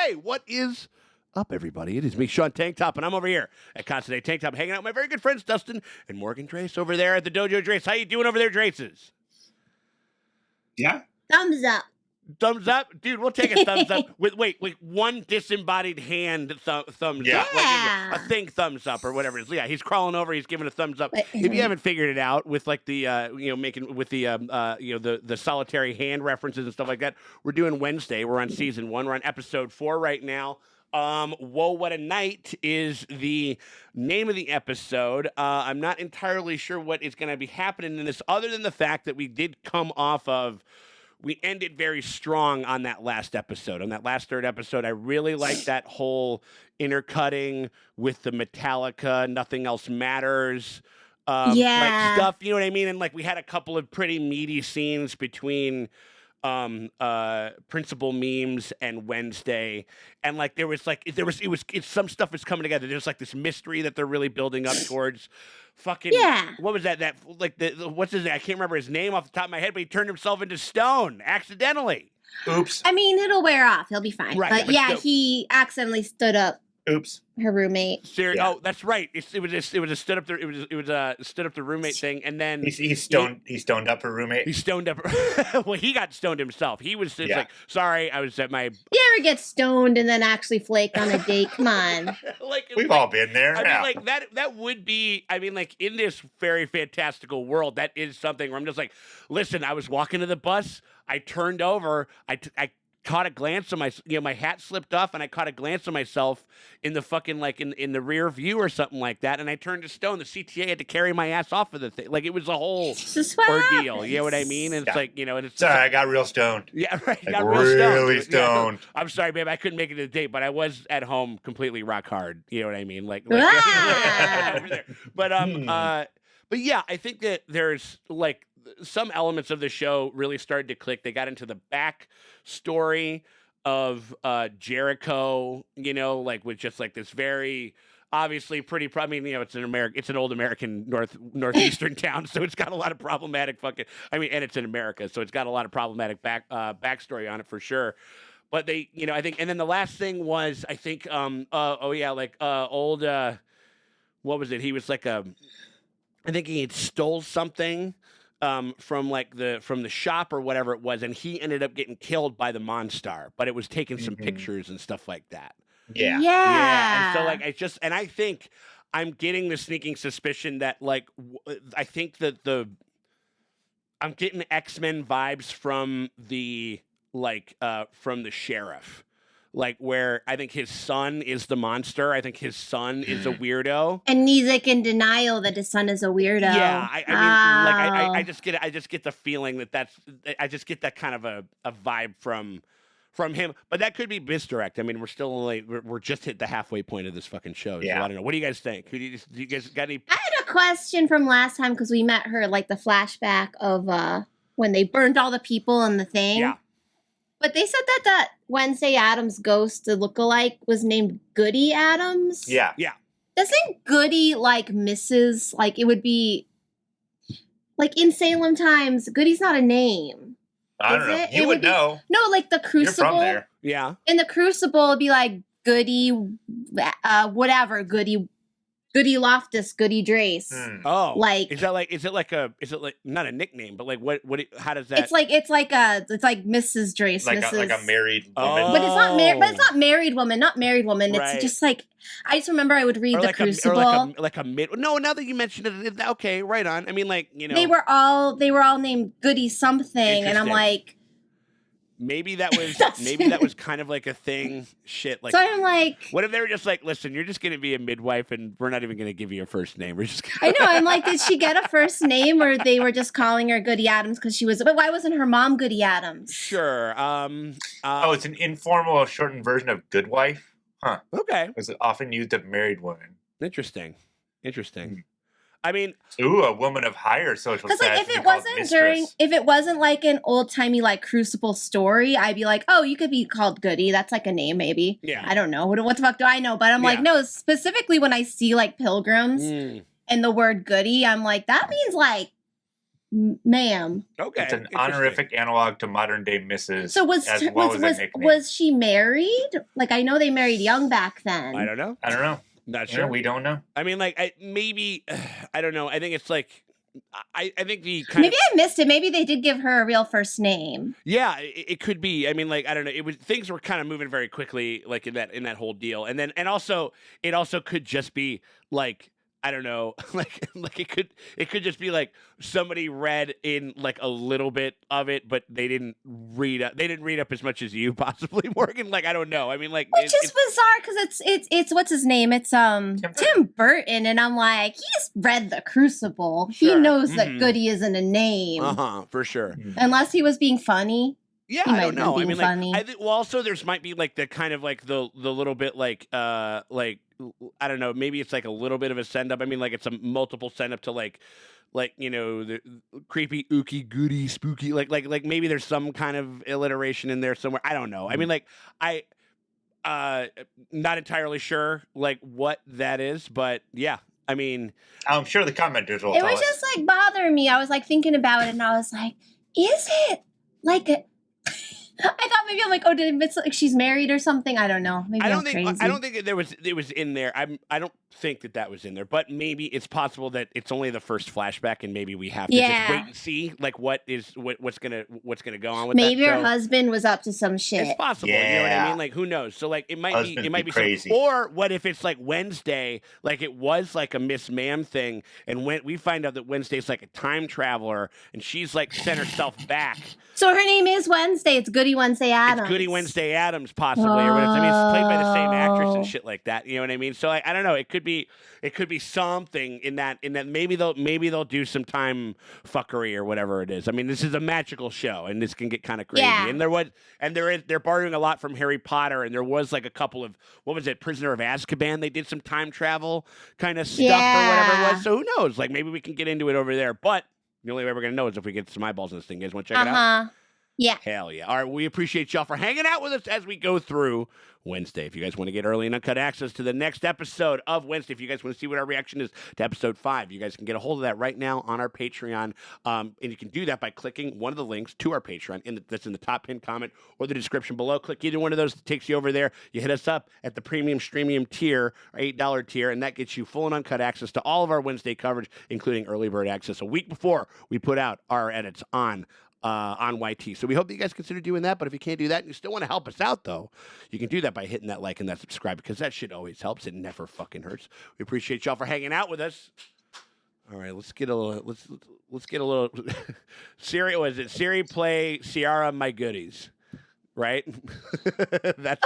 Hey, what is up, everybody? It is me, Sean Tank Top, and I'm over here at Constant Tank Top, hanging out with my very good friends Dustin and Morgan Drace over there at the Dojo Drace. How you doing over there, Draces? Yeah. Thumbs up. Thumbs up, dude. We'll take a thumbs up with one disembodied hand thumbs Yeah. up, like a thing thumbs up or whatever it is. Yeah, he's crawling over. He's giving a thumbs up. If you haven't figured it out with like the making with the the solitary hand references and stuff like that, we're doing Wednesday. We're on season 1. We're on episode 4 right now. Whoa, what a night is the name of the episode. I'm not entirely sure what is going to be happening in this, other than the fact that we did come off of. We ended very strong on that last episode. On that last third episode, I really liked that whole intercutting with the Metallica, Nothing Else Matters, like stuff, you know what I mean? And like we had a couple of pretty meaty scenes between Principal Memes and Wednesday, and like it's some stuff is coming together. There's like this mystery that they're really building up towards. Fucking what was that like the what's his name? I can't remember his name off the top of my head, but he turned himself into stone accidentally. Oops. I mean, it'll wear off. He'll be fine. Right, but but yeah, still. He accidentally stood up Oops. her roommate. Yeah. Oh, that's right. It was a stood up the stood up the roommate thing, and then He stoned up her roommate. he stoned up. Well, he got stoned himself. He was just like, sorry, I was at my. You ever get stoned and then actually flake on a date? Come on. We've all been there. I mean, like that would be. I mean, like in this very fantastical world, that is something where I'm just like, listen. I was walking to the bus. I turned over. I caught a glance of my hat slipped off, and I caught a glance of myself in the fucking like in the rear view or something like that, and I turned to stone. The CTA had to carry my ass off of the thing. Like it was a whole ordeal. You know what I mean? And it's like, and it's sorry, I got real stoned. Yeah, right. Like, got really stoned. Yeah, stoned. no, I'm sorry, babe. I couldn't make it to the date, but I was at home completely rock hard. You know what I mean? Like over there. But yeah, I think that there's like some elements of the show really started to click. They got into the back story of Jericho, like with just like this very obviously pretty. I mean, it's an old American northeastern town, so it's got a lot of problematic and it's in America, so it's got a lot of problematic backstory on it for sure. But they, I think, and then the last thing was, I think, old, what was it? He was like I think he had stole something from the shop or whatever it was, and he ended up getting killed by the Monstar, but it was taking some pictures and stuff like that. Yeah. And so like I think I'm getting the sneaking suspicion that like I think that I'm getting X-Men vibes from the sheriff. Like where I think his son is the monster. I think his son is a weirdo, and he's like in denial that his son is a weirdo. Yeah, I just get the feeling I just get that kind of a vibe from him. But that could be misdirect. I mean, we're just hit the halfway point of this fucking show. So I don't know. What do you guys think? Do you guys got any? I had a question from last time because we met her, like the flashback of when they burned all the people in the thing. Yeah. But they said that Wednesday Addams ghost, the lookalike, was named Goody Addams. Yeah. Doesn't Goody like Mrs. like it would be like in Salem Times? Goody's not a name. I don't know. You would know. No, like the Crucible. You're from there. Yeah. In the Crucible, it'd be like Goody, whatever Goody. Goody Loftus, Goody Drace. Oh, like is it like not a nickname, but like what how does that? It's like Mrs. Drace, like Mrs. a married woman. But it's not married. But it's not married woman. Not married woman. It's Right. just like I just remember I would read the Crucible. No, now that you mentioned it, okay, right on. I mean, like they were all named Goody something, and I'm like. Maybe that was kind of like a thing. Shit, like. So I'm like, what if they were just like, listen, you're just gonna be a midwife, and we're not even gonna give you a first name. We're just. I know. I'm like, did she get a first name, or they were just calling her Goody Addams because she was? But why wasn't her mom Goody Addams? Sure. It's an informal, shortened version of good wife. Huh. Okay. It's often used of married women. Interesting. I mean, a woman of higher social status. Because like if it wasn't like an old timey like Crucible story, I'd be like, oh, you could be called Goody. That's like a name, maybe. Yeah. I don't know. What the fuck do I know? But I'm like, no. Specifically, when I see like pilgrims and the word Goody, I'm like, that means like ma'am. Okay. It's an honorific analog to modern day Mrs. So was as well as a nickname. was she married? Like, I know they married young back then. I don't know. Not Yeah, sure. we don't know. I mean, like, maybe I don't know. I think it's like I think the Maybe I missed it. Maybe they did give her a real first name. Yeah, it could be. I mean, like, I don't know. It was things were kind of moving very quickly, like in that whole deal, and also it also could just be like, I don't know, like it could just be like somebody read in like a little bit of it, but they didn't read up as much as you possibly, Morgan. Like, I don't know. I mean, like, which is bizarre because it's what's his name? It's Tim Burton, and I'm like, he's read The Crucible. Sure. He knows that Goody isn't a name. For sure. Unless he was being funny. Yeah, I don't know. I mean, like, I think. Well, also, there's might be like the kind of like the little bit like I don't know. Maybe it's like a little bit of a send up. I mean, like it's a multiple send up to like you know, the creepy, ooky, goody, spooky. Like maybe there's some kind of alliteration in there somewhere. I don't know. I mean, like not entirely sure like what that is, but yeah. I mean, I'm sure the commenters will. It was just like bothering me. I was like thinking about it, and I was like, is it like a? I thought maybe I'm like, oh, did it's like she's married or something? I don't know. Maybe I don't think it was in there. I don't think that was in there, but maybe it's possible that it's only the first flashback, and maybe we have to just wait and see like what's gonna go on with maybe that. her husband was up to some shit. It's possible. You know what I mean? Like, who knows? So like it might be crazy. Or what if it's like Wednesday, like it was like a Miss Ma'am thing, and when we find out that Wednesday's like a time traveler, and she's like sent herself back. So her name is Wednesday. It's Goody Wednesday Adams. It's Goody Wednesday Adams, possibly, or whatever. I mean, it's played by the same actress and shit like that. You know what I mean? So I don't know. It could be something in that. Maybe they'll do some time fuckery or whatever it is. I mean, this is a magical show, and this can get kind of crazy. Yeah. And they're borrowing a lot from Harry Potter, and there was like a couple of Prisoner of Azkaban. They did some time travel kind of stuff or whatever it was. So who knows? Like maybe we can get into it over there, but. The only way we're going to know is if we get some eyeballs on this thing. You guys want to check it out? Yeah. Hell yeah. All right. We appreciate y'all for hanging out with us as we go through Wednesday. If you guys want to get early and uncut access to the next episode of Wednesday, if you guys want to see what our reaction is to episode 5, you guys can get a hold of that right now on our Patreon. And you can do that by clicking one of the links to our Patreon that's in the top pinned comment or the description below. Click either one of those. That takes you over there. You hit us up at the premium streamium tier, or $8 tier, and that gets you full and uncut access to all of our Wednesday coverage, including early bird access a week before we put out our edits on YT. So we hope that you guys consider doing that. But if you can't do that and you still want to help us out, though, you can do that by hitting that like and that subscribe, because that shit always helps. It never fucking hurts. We appreciate y'all for hanging out with us. All right, let's get a little Siri. Was it Siri play Ciara My Goodies? Right? That's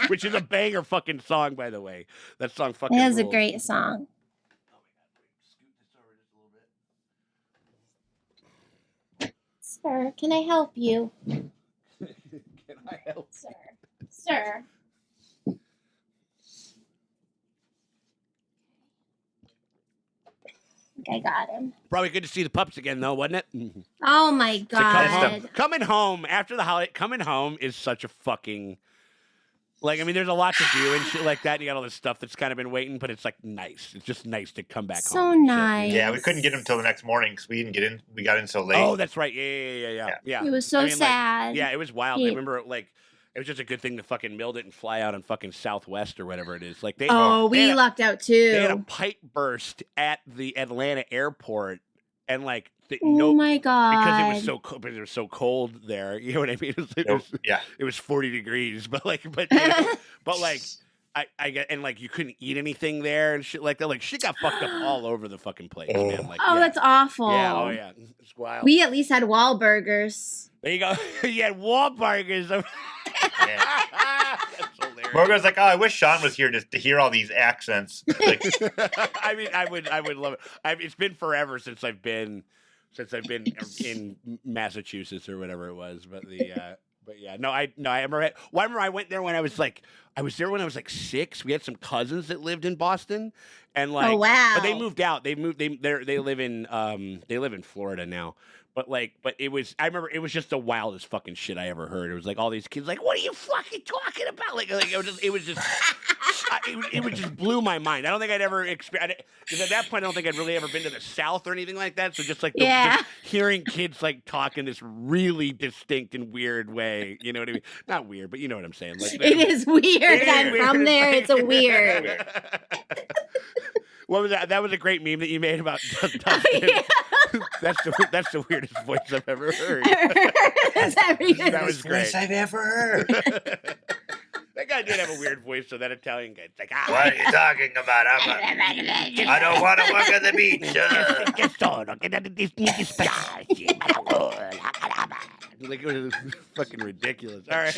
which is a banger fucking song, by the way. That song fucking It is rules. a great song. Sir, can I help you? Can I help? Sir. I got him. Probably good to see the pups again, though, wasn't it? Oh my god! Coming home after the holiday, coming home is such a fucking like. I mean, there's a lot to do and shit like that. And you got all this stuff that's kind of been waiting, but it's like nice. It's just nice to come back home. So nice. Yeah, we couldn't get him till the next morning because we didn't get in. We got in so late. Oh, that's right. Yeah. It was so sad. Like, it was wild. I remember like. It was just a good thing to fucking mill it and fly out on fucking Southwest or whatever it is. Like we lucked out too. They had a pipe burst at the Atlanta airport, and like oh my god, because it was so cold there. You know what I mean? It was 40 degrees, but like I get, and like you couldn't eat anything there and shit like that. Like shit got fucked up all over the fucking place, man. Like that's awful. Yeah, it's wild. We at least had Wahlburgers. There you go. You had Wahlburgers. That's hilarious. Morgan's like, oh, I wish Sean was here to hear all these accents. Like, I mean, I would love it. It's been forever since I've been in Massachusetts or whatever it was. But I remember I went there when I was there when I was like 6. We had some cousins that lived in Boston, and like, oh wow, but they moved out. They live in Florida now. But I remember it was just the wildest fucking shit I ever heard. It was like all these kids like, what are you fucking talking about? Like it was just it would just blew my mind. I don't think I'd ever experienced, because at that point I don't think I'd really ever been to the South or anything like that. So just like just hearing kids like talk in this really distinct and weird way, you know what I mean? Not weird, but you know what I'm saying. Like It is weird. I'm weird. from there. It's It's a weird. What was that? That was a great meme that you made about Dustin. Yeah. That's the weirdest voice I've ever heard. That was great. Voice I've ever heard. That guy did have a weird voice, so that Italian guy. It's like, What are you talking about? I don't want to work on the beach. Like, it was fucking ridiculous. All right.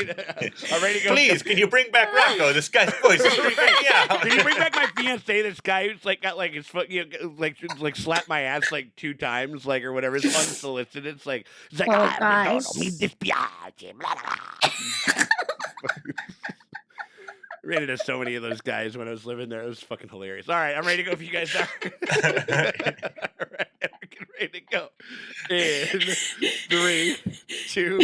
I'm ready to go. Please, can you bring back Rocco? This guy's voice is freaking me out. Can you bring back my fiance? This guy who's like got like his foot, you know, like slapped my ass like 2 times, like or whatever. It's unsolicited. It's like Oh, gosh. mi dispiace. Blah, blah. Ran into so many of those guys when I was living there. It was fucking hilarious. All right, I'm ready to go if you guys are. All right, we're getting ready to go. In 3, 2,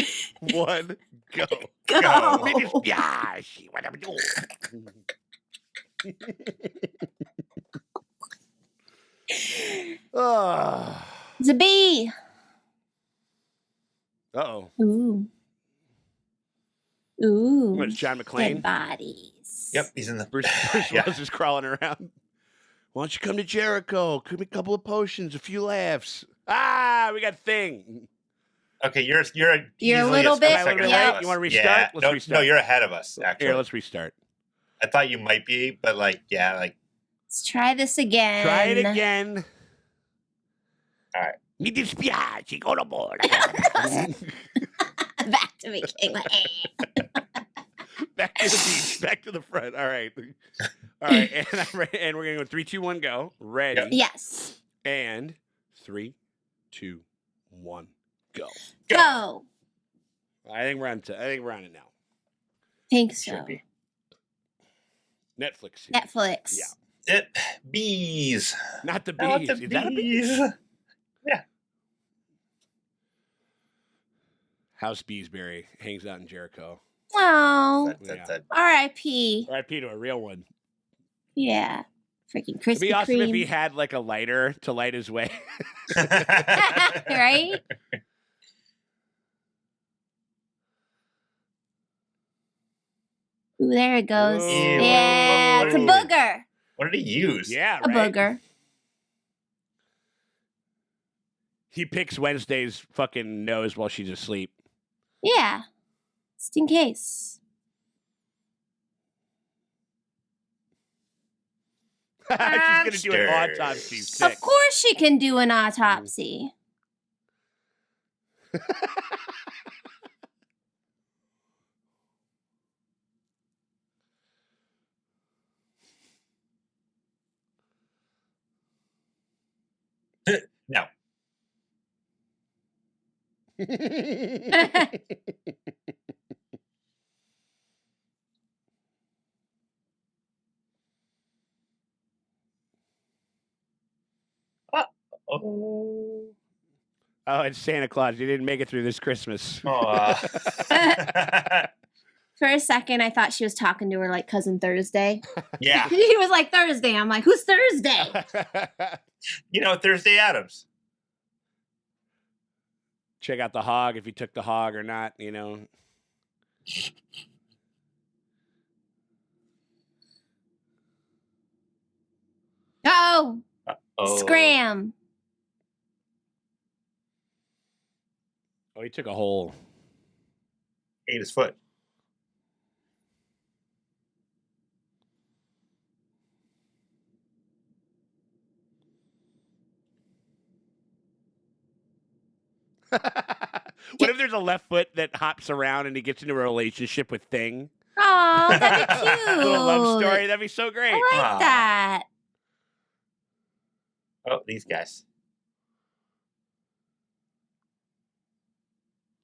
1, go. Go. Mi dispiace. What am I doing? Oh. It's a bee. Uh-oh. Ooh. Ooh. What, it's John Dead McClane? bodies. Yep, he's in the. Bruce Yeah. Willis is crawling around. Why don't you come to Jericho? Give me a couple of potions, a few laughs. Ah, we got Thing. Okay, you're You're a easily little bit- Am I a little bit second ahead late? of us. You wanna restart? Yeah. Let's No, restart. no, you're ahead of us. Actually, Here, let's restart. I thought you might be, but like, yeah, like. Let's try this again. Try it again. All right. Mi dispiace, go to board. Back to me, King. Back to the beach, back to the front. All right. All right, and I'm ready, and we're going to go 3, 2, 1, go. Ready. Yes. And 3, 2, 1, go. Go. I think we're on it now. Think so. Should be. Netflix. Netflix. Yeah. Bees. Not the Not bees. the Is that a bee? bees. Yeah. House Beesbury hangs out in Jericho. Oh. That- R.I.P. R.I.P. to a real one. Yeah. Freaking It'd Krispy be awesome if he Kreme. had like a lighter to light his way. Right? Ooh, there it goes. Ooh. Yeah, it's a booger. What did he use? Yeah, A right. booger. He picks Wednesday's fucking nose while she's asleep. Yeah. Just in case. She's gonna do an Monsters. autopsy. Of Sick. course she can do an autopsy. No. Oh. Oh, it's Santa Claus. He didn't make it through this Christmas. Aw. For a second, I thought she was talking to her like cousin Thursday. Yeah. He was like Thursday. I'm like, who's Thursday? You know, Thursday Adams. Check out the hog if he took the hog or not, you know. Oh, Oh. scram. Oh, he took a hole. Ate his foot. What if there's a left foot that hops around and he gets into a relationship with Thing? Oh, that'd be cute. Little love story. That'd be so great. I like Aw. that. Oh, these guys.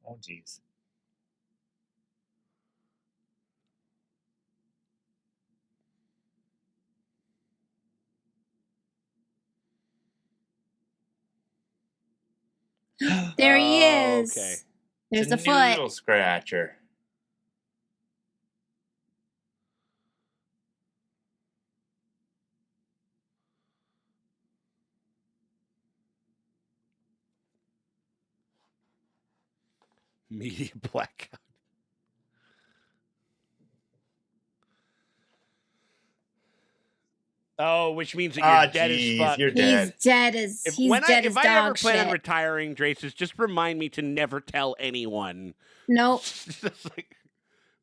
Oh, jeez. There he Oh, is. okay. There's It's the a foot. noodle scratcher. Media blackout. Oh, which means that you're dead as fuck. You're He's dead. dead as If dog I ever shit. plan on retiring, Draces, just remind me to never tell anyone. Nope. It's like,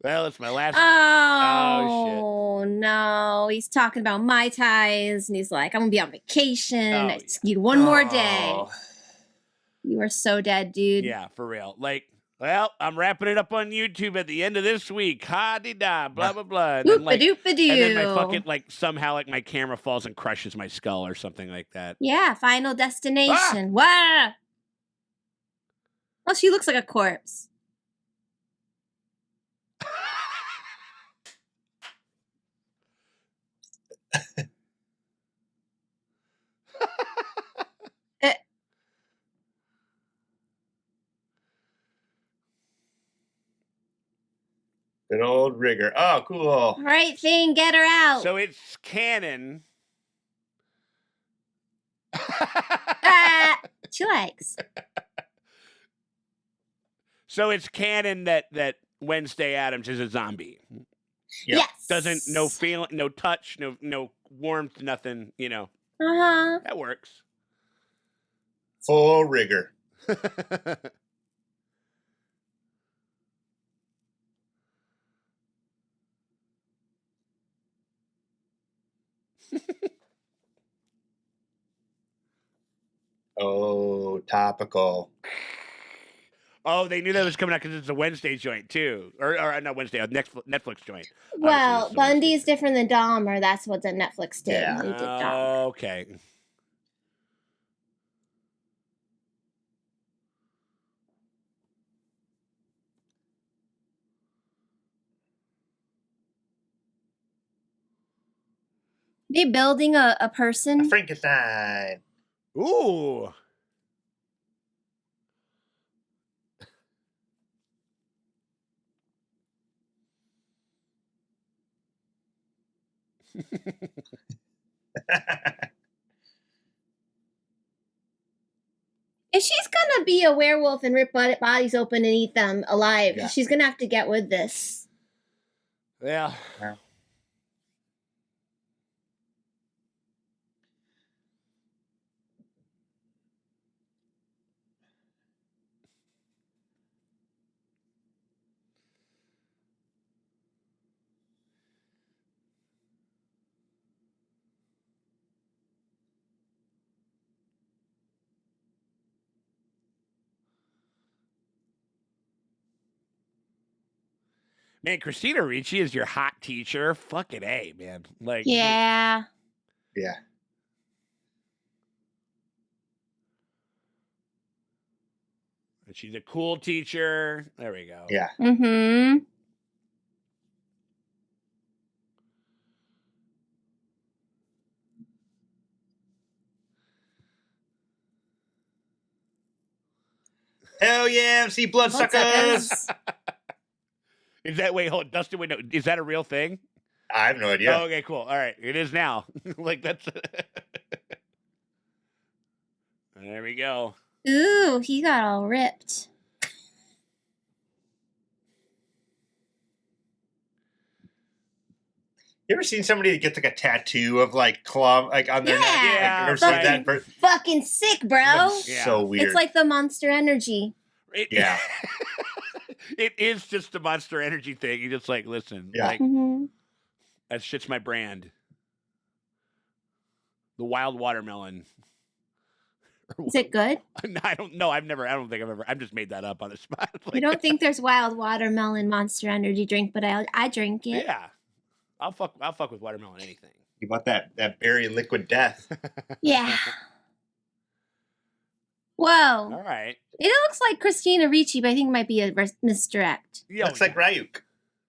well, it's my last. Oh, no. He's talking about Mai Tais, and he's like, I'm going to be on vacation. Oh, I just need one more day. Oh. You are so dead, dude. Yeah, for real. Like, well, I'm wrapping it up on YouTube at the end of this week. Ha-de-da, blah, blah, blah. And then, Oop-a-doop-a-doo. and then my fucking, like, somehow, like, my camera falls and crushes my skull or something like that. Yeah, Final Destination. Wow. Oh, she looks like a corpse. Good old rigger. Oh, cool. Right thing, get her out. So it's canon. She likes. So it's canon that Wednesday Addams is a zombie. Yep. Yes. Doesn't, no feeling, no touch, no warmth, nothing, you know. Uh-huh. That works. Full rigor. Oh, topical. Oh, they knew that was coming out because it's a Wednesday joint too, or not Wednesday, a Netflix joint. Well, Obviously, it's a Bundy Wednesday is different than Dahmer. That's what the Netflix did. Yeah. They did Dahmer. Okay. They building a person. Frankenstein. Ooh. If she's gonna be a werewolf and rip bodies open and eat them alive, Yeah. she's gonna have to get with this. Yeah. Man, Christina Ricci is your hot teacher. Fucking A, man. Like, Yeah. Yeah. she's a cool teacher. There we go. Yeah. Mm-hmm. Hell yeah, MC Bloodsuckers. Is that, wait, hold on, Dustin, wait, no, is that a real thing? I have no idea. Oh, okay, cool. All right. It is now. Like, that's. There we go. Ooh, he got all ripped. You ever seen somebody that gets like a tattoo of like claw like on their neck? Yeah. Like, Yeah, you ever seen fucking- that? Fucking sick, bro. That's Yeah. so weird. It's like the Monster Energy. Yeah. It is just a Monster Energy thing. You just like, listen, Yeah. like, Mm-hmm. that shit's my brand. The wild watermelon. Is it good? I don't know. I don't think I've ever. I've just made that up on the spot. I don't think there's wild watermelon Monster Energy drink, but I drink it. Yeah, I'll fuck with watermelon anything. You want that berry liquid death? Yeah. Whoa. All right. It looks like Christina Ricci, but I think it might be a misdirect. Yo, Looks like Ryuk.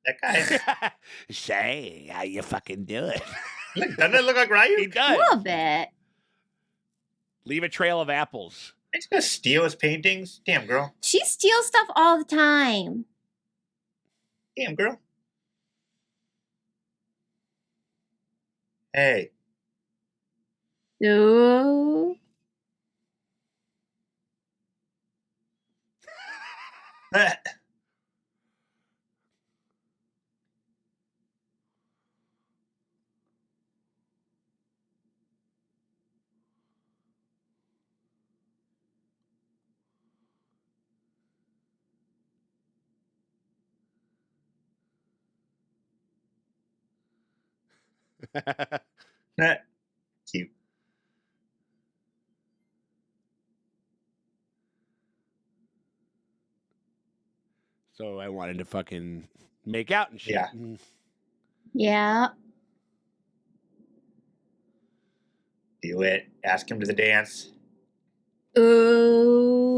That guy. Say how you fucking do it. Look, doesn't it look like He Ryuk? A does. little bit. Leave a trail of apples. He's gonna steal his paintings. Damn girl. She steals stuff all the time. Damn girl. Hey. Ooh. Cute. So I wanted to fucking make out and shit. Yeah. Yeah. Do it. Ask him to the dance. Ooh.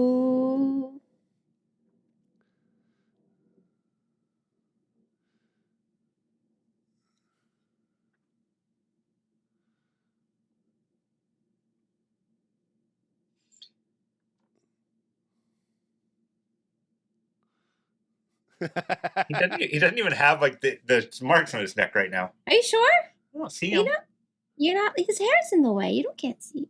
He doesn't even have like the marks on his neck right now. Are you sure? I don't see You him. know, you're not. His hair's in the way. You can't see.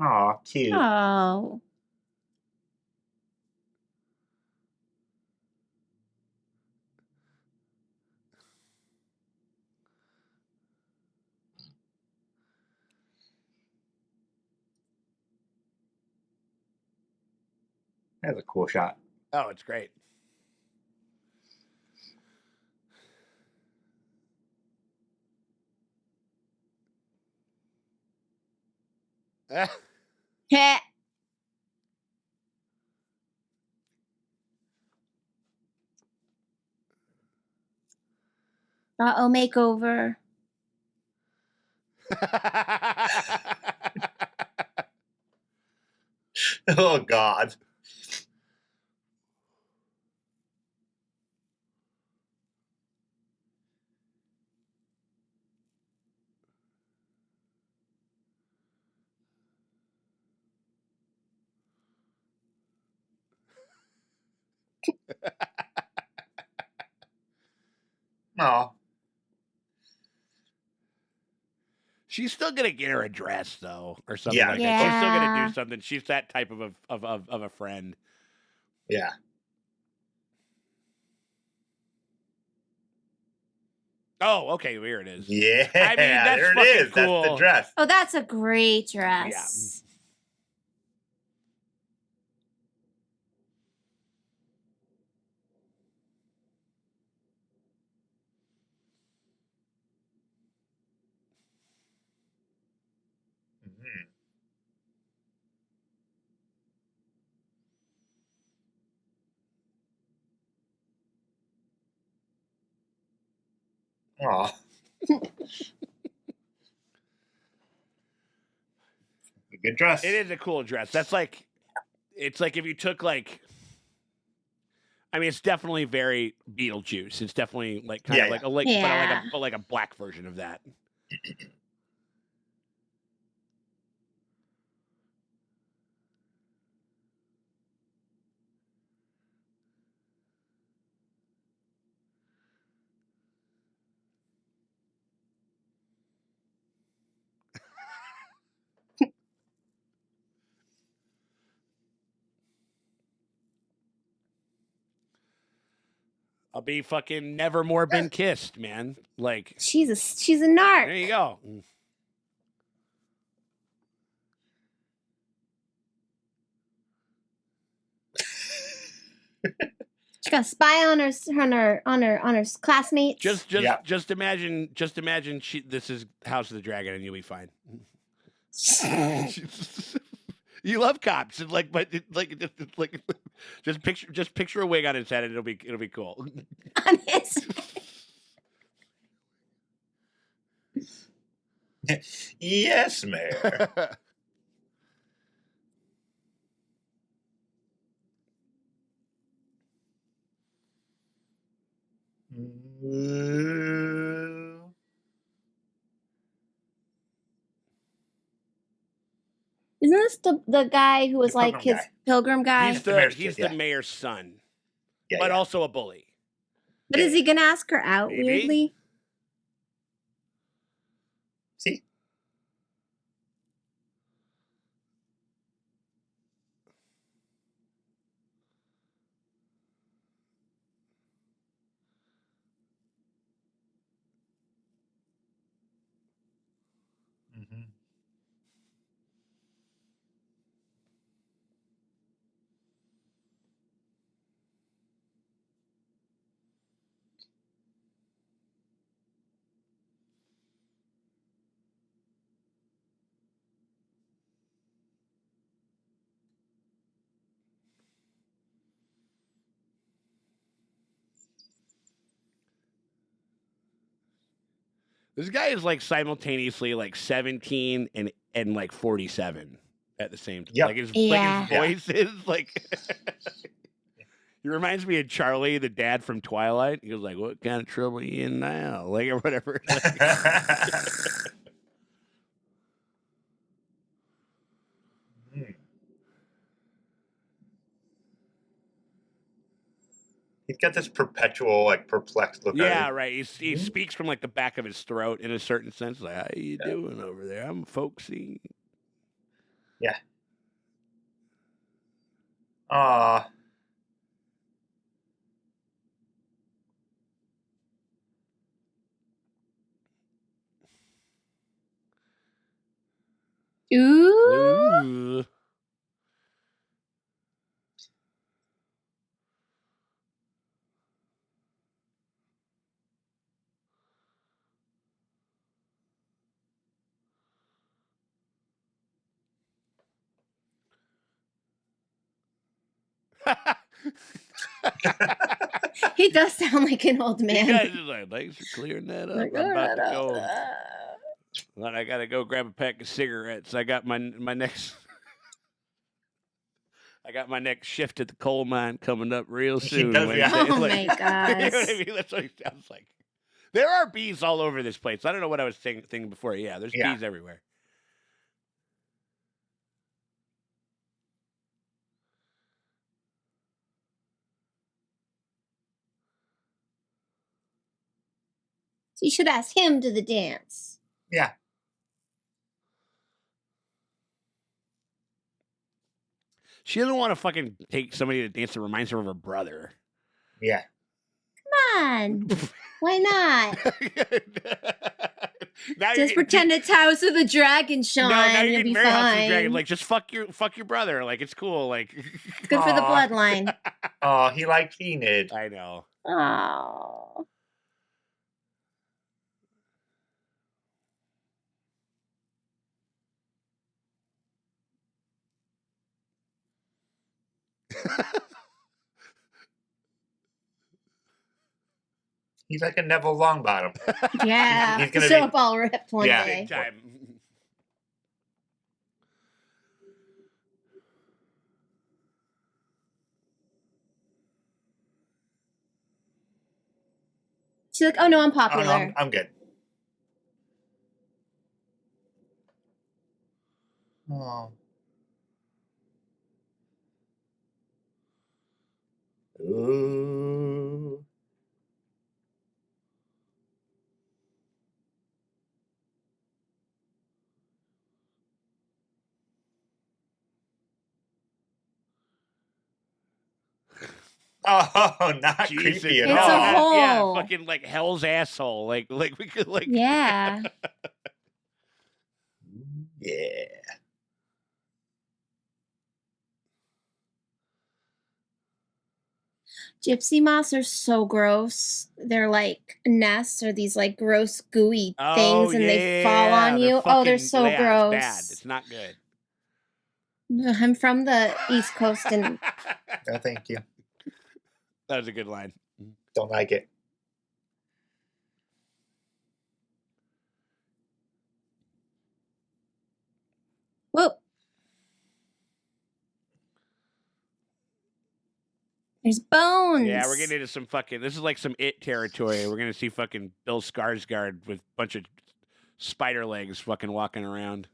Aw, cute. Oh. That's a cool shot. Oh, it's great. Heh. Uh-oh, makeover. Oh God. Aw. She's still gonna get her a dress though, or something Yeah. like that. She's still gonna Yeah. do something. She's that type of a friend. Yeah. Oh, okay, here it is. Yeah. I mean, that's there it fucking is. That's cool. the dress. Oh, that's a great dress. Mhm. Aw. A good dress. It is a cool dress. That's like, it's like if you took like, I mean, it's definitely very Beetlejuice. It's definitely like kind Yeah, of like a Yeah. but like a black version of that. I'll be fucking never more been kissed, man. Like, She's a narc. there you go. She got a spy on her classmates. Just imagine this is House of the Dragon and you'll be fine. You love cops and like, but just picture a wig on his head and it'll be cool. on his. Yes, Mayor. Isn't this the guy who was The like pilgrim his guy. pilgrim guy? He's The mayor's he's kid, the yeah. mayor's son, Yeah, but yeah. also a bully. But is he gonna ask her out Maybe. weirdly? See? Mm-hmm. This guy is like simultaneously like 17 and like 47 at the same time. Yep. Like his Yeah. voice is like. He reminds me of Charlie, the dad from Twilight. He was like, "What kind of trouble you in now?" Like or whatever. Hmm. He's got this perpetual, like, perplexed look on Yeah, his. right. He Mhm. speaks from like the back of his throat in a certain sense. Like, how you doing over there? I'm folksy. Yeah. Aw. Ooh. Ooh. He does sound like an old You man. guys is like, thanks for clearing that up. Like, I'm about to "Oh, go. Well, I gotta go grab a pack of cigarettes. I got my next. I got my next shift at the coal mine coming up real He soon. does, yeah. Oh Like- my you know what I gosh. mean? That's what he sounds like. There are bees all over this place. I don't know what I was thinking before. Yeah, there's Yeah. bees everywhere. So you should ask him to the dance. Yeah. She doesn't want to fucking take somebody to dance that reminds her of her brother. Yeah. Come on. Why not? Now Just pretend it's House of the Dragon, Sean. No, now you're You'll getting be very House of the Dragon. fine. Like, just fuck your brother. Like, it's cool. Like, It's good for the Aw. bloodline. Oh, he liked Enid. I know. Oh. He's like a Neville Longbottom. Yeah. He's gonna Show be- up all ripped one Yeah. day. Big time. She's like, oh no, I'm Oh, popular. no, I'm good. Oh. Ooh. Oh, not Jesus. creepy at It's all. a hole. Yeah, fucking like hell's asshole. Like we could like. Yeah. Yeah. Gypsy moths are so gross. They're like nests or these like gross gooey things and they fall on you. Oh, they're so gross. It's bad. It's not good. I'm from the East Coast and No, thank you. That was a good line. Don't like it. whoop. There's bones. Yeah, we're getting into some fucking. This is like some It territory. We're gonna see fucking Bill Skarsgård with a bunch of spider legs fucking walking around.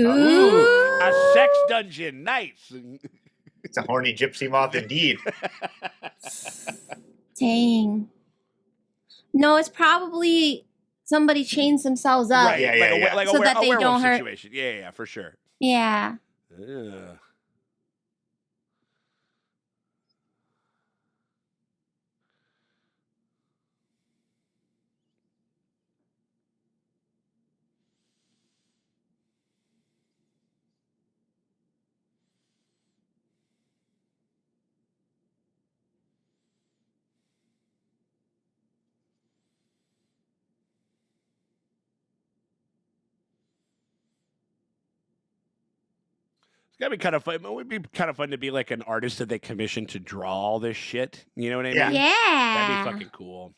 Ooh. A sex dungeon. Nice. It's a horny gypsy moth indeed. Dang. No, it's probably somebody chains themselves up. Right. Yeah. Like So a that they werewolf don't hurt. situation. Yeah, for sure. Yeah. Ugh. It's gotta be kind of fun. It would be kind of fun to be like an artist that they commissioned to draw all this shit. You know what I Yeah. mean? Yeah. That'd be fucking cool.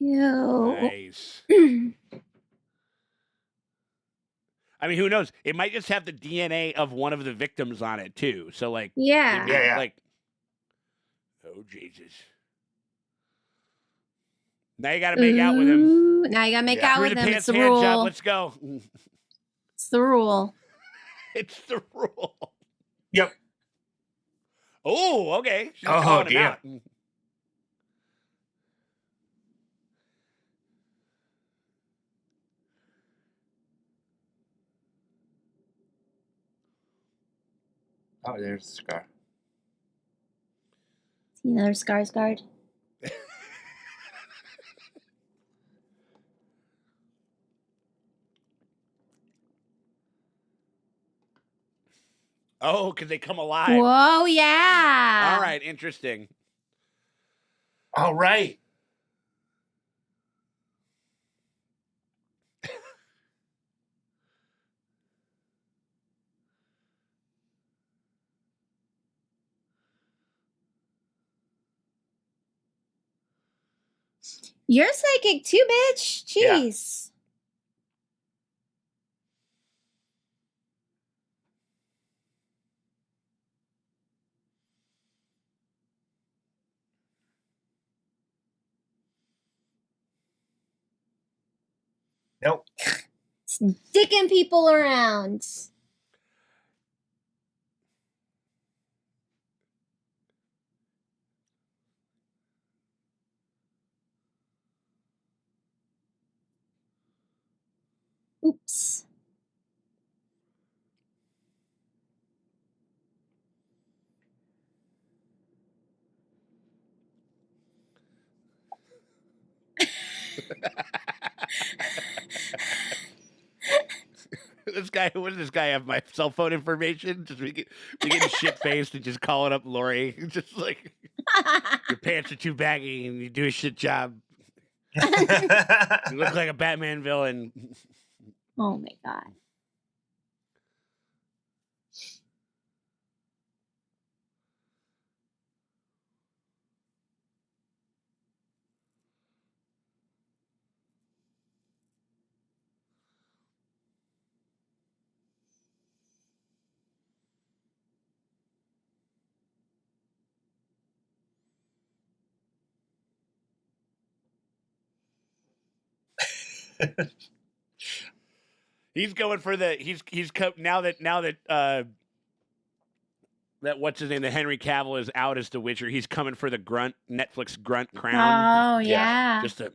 Ew. Nice. I mean, who knows? It might just have the DNA of one of the victims on it too. So like, Yeah. it'd be Yeah. like, oh Jesus! Now you got to make out with him. Ooh, now you gotta make Yeah. out Through with the him. pants It's the hand job. rule. Let's go. It's the rule. It's the rule. Yep. Oh, okay. She's Oh, calling him damn. out. Oh, there's the scar. See another Skarsgård. Oh, because they come alive. Whoa, yeah. All right, interesting. All right. You're psychic too, bitch. Yeah. Jeez. Nope. Dicking people around. Oops. This guy, what does this guy have? My cell phone information? Just we getting shit faced and just calling up Lori. Just like your pants are too baggy and you do a shit job. You look like a Batman villain. Oh my god. He's going for the now that that what's his name, the Henry Cavill is out as the Witcher. He's coming for the Netflix grunt crown. Oh yeah. Just a.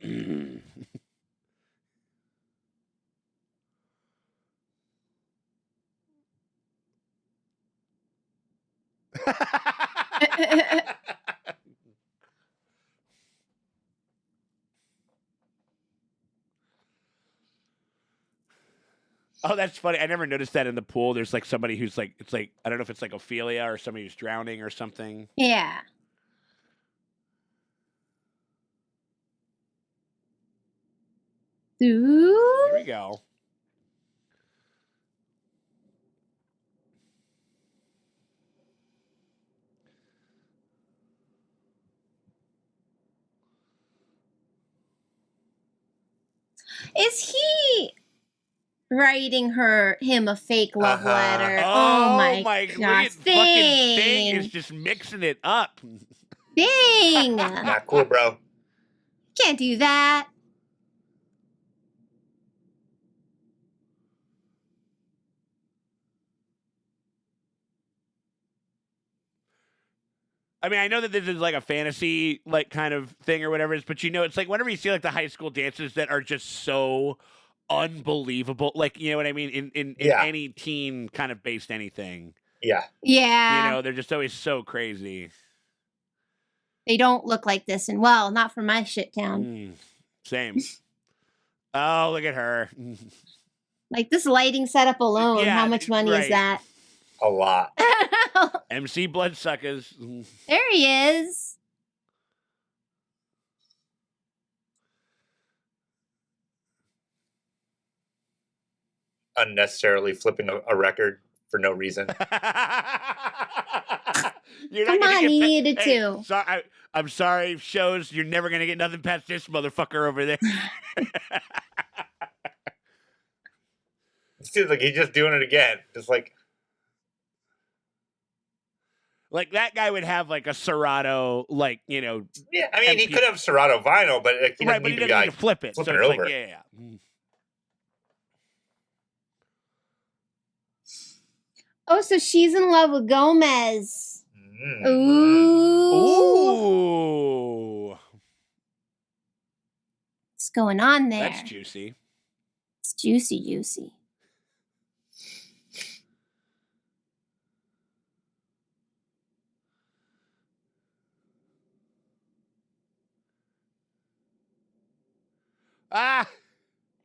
Oh, that's funny. I never noticed that in the pool. There's like somebody who's like, it's like, I don't know if it's like Ophelia or somebody who's drowning or something. Yeah. Ooh. There we go. Is he writing him a fake love letter? Oh my look gosh. at fucking Thing is just mixing it up. Dang. Not cool, bro. Can't do that. I mean, I know that this is like a fantasy like kind of thing or whatever it is, but it's like whenever you see like the high school dances that are just so unbelievable, like you know what I mean, in Yeah. any teen kind of based anything, Yeah. Yeah. they're just always so crazy. They don't look like this, and well, not from my shit town. Same. Oh, look at her. Like this lighting setup alone, Yeah, how much money is right. that? A lot. MC Bloodsuckers. There he is. Unnecessarily flipping a record for no reason. You're Come gonna on, get he pa- needed Hey, to. I'm sorry, shows. You're never gonna get nothing past this motherfucker over there. It seems like he's just doing it again. Just like that guy would have like a Serato, like yeah. I mean, he MP could have Serato vinyl, but like, he right, doesn't but need he to doesn't be need like to flip it. So flipping it's it like, over. yeah. Oh, so she's in love with Gomez. Mm. Ooh. Ooh. What's going on there? That's juicy. It's juicy. Ah.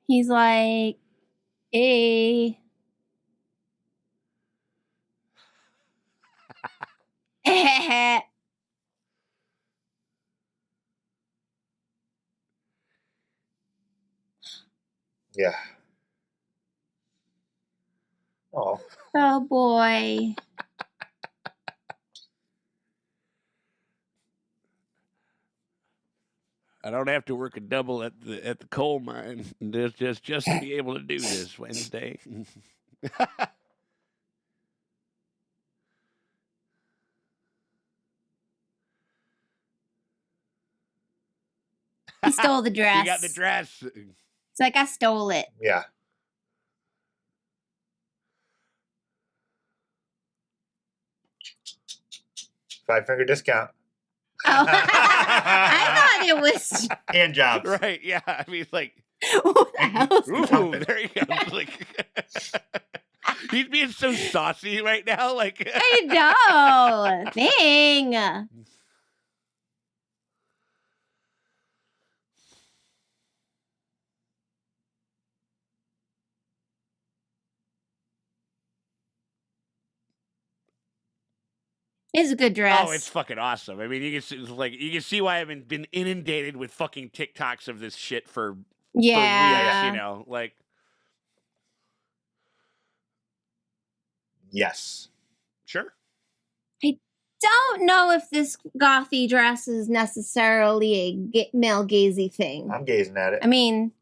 He's like, hey. Yeah. Oh. Oh boy. I don't have to work a double at the coal mine just to be able to do this Wednesday. He stole the dress. He got the dress. It's like I stole it. Yeah. $5 discount. Oh. I thought it was. Hand jobs. Right, yeah. I mean, like, Who the hell's ooh, there he goes. Like, he's being so saucy right now. Like, I know. Dang. It's a good dress. oh, it's fucking awesome. I mean, you can see why I've been inundated with fucking TikToks of this shit for yeah. weeks. Like, Yes. sure. Don't know if this gothy dress is necessarily a male gazy thing. I'm gazing at it. I mean,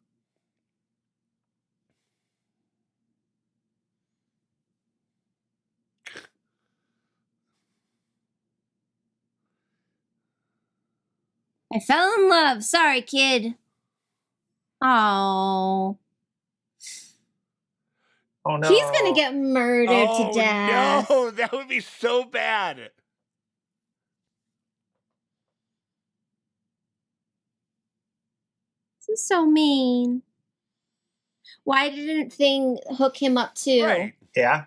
I fell in love. Sorry, kid. Oh. Oh no. He's gonna get murdered Oh, to death. no, that would be so bad. This is so mean. Why didn't Thing hook him up too? Right. Yeah.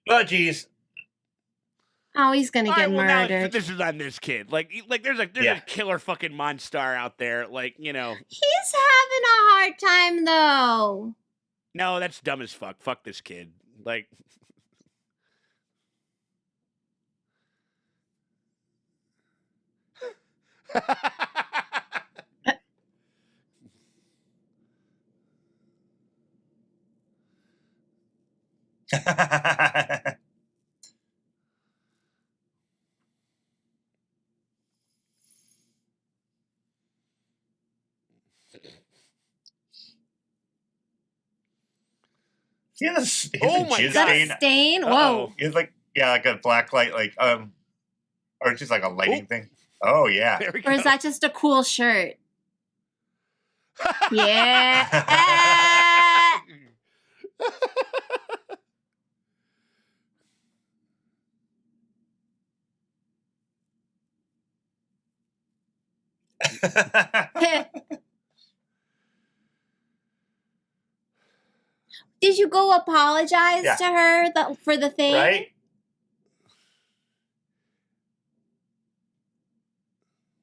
Oh geez. Oh, he's gonna All get right, well, now murdered. this is on this kid. Like there's Yeah. a killer fucking Monstar out there. Like, He's having a hard time though. no, that's dumb as fuck. Fuck this kid. Like, He has a Oh my jizz Is that stain. a stain? Uh-oh. Whoa. He has like a black light, like or just like a lighting thing. Oh yeah. there we Or go. is that just a cool shirt? Yeah. Did you go apologize Yeah. to her for the thing? Right?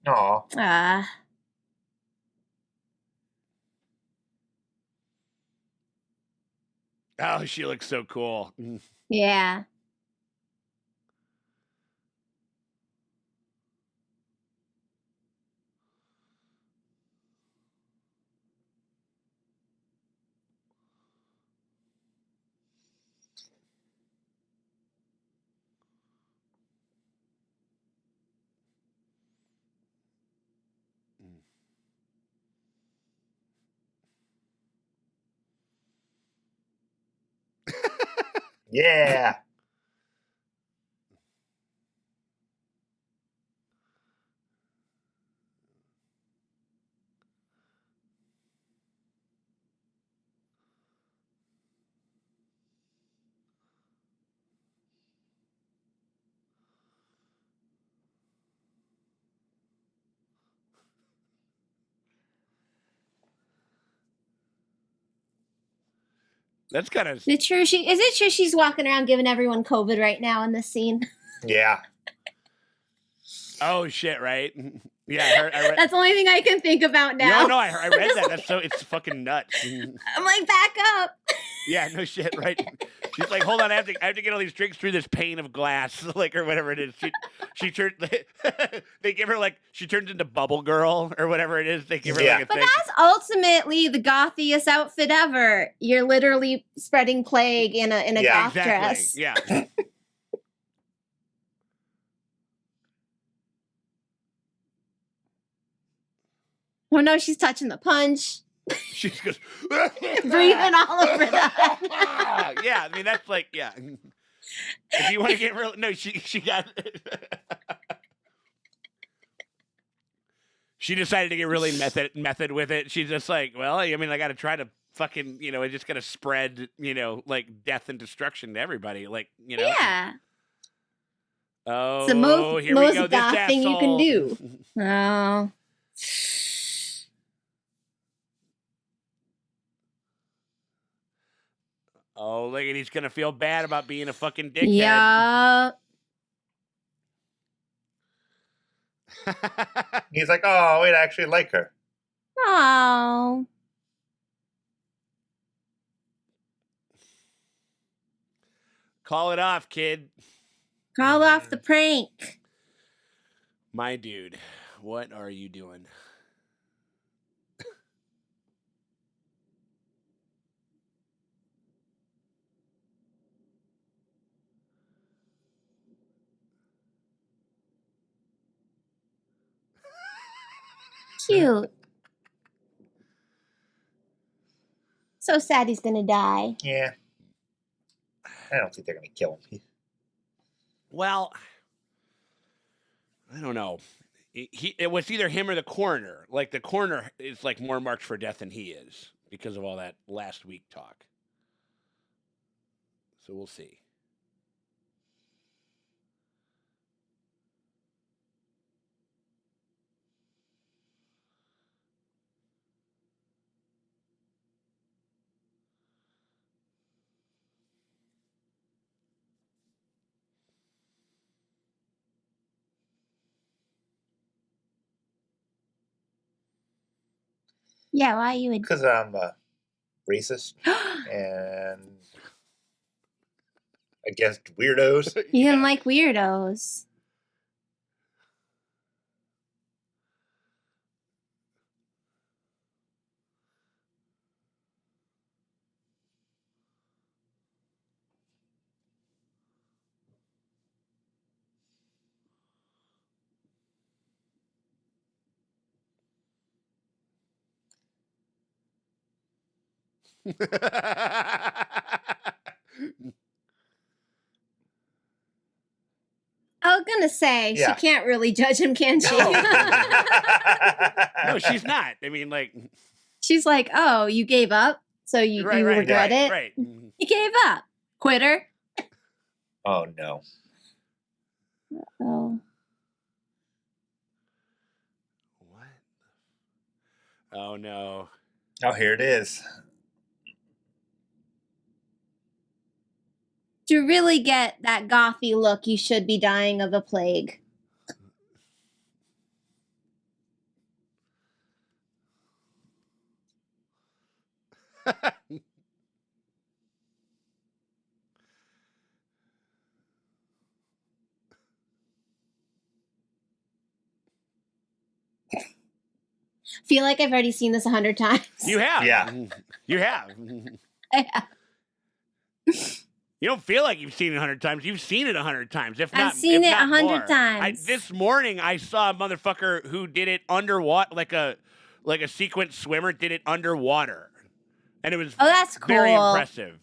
Aw. Oh, she looks so cool. Yeah. Yeah. That's kind of. Is it true she's walking around giving everyone COVID right now in this scene? Yeah. Oh shit! Right? Yeah, I read. That's the only thing I can think about now. No, I read that. That's so. It's fucking nuts. I'm like, back up. Yeah, no shit, right? She's like, hold on, I have to get all these drinks through this pane of glass, like, or whatever it is. She turned. They give her like she turns into Bubble Girl or whatever it is. They give her like a But thing. that's ultimately the gothiest outfit ever. You're literally spreading plague in a goth dress. Yeah. Oh no, she's touching the punch. She goes Breathing all over that. Yeah, I mean that's like If you want to get real, no, she got. She decided to get really method with it. She's just like, well, I mean, I got to try to fucking, I just got to spread, like death and destruction to everybody, like, Yeah. Oh, it's the most here we go. This goth thing you can do. Oh. Oh, look, and he's gonna feel bad about being a fucking dickhead. Yeah. He's like, oh, wait, I actually like her. Oh. Call it off, kid. Call off the prank. My dude, what are you doing? Cute. So sad he's gonna die. Yeah. I don't think they're going to kill him. Well, I don't know. It was either him or the coroner. Like the coroner is like more marked for death than he is because of all that last week talk. So we'll see. Yeah, why you would Because I'm racist and against weirdos. You didn't like weirdos. I was gonna say Yeah. she can't really judge him, can she? No, she's not. I mean, like, She's like, "Oh, you gave up, so you regret it. Right. You gave up, quitter." Oh, no. Oh, What the Oh no. Oh, here it is. To really get that gothy look, you should be dying of a plague. Feel like I've already seen this 100 times. You have. Yeah. You have. You don't feel like you've seen it 100 times. You've seen it 100 times. If I've not, seen if it not 100 more. times. This morning, I saw a motherfucker who did it underwater, like a sequence swimmer did it underwater, and it was Oh, that's cool. very impressive.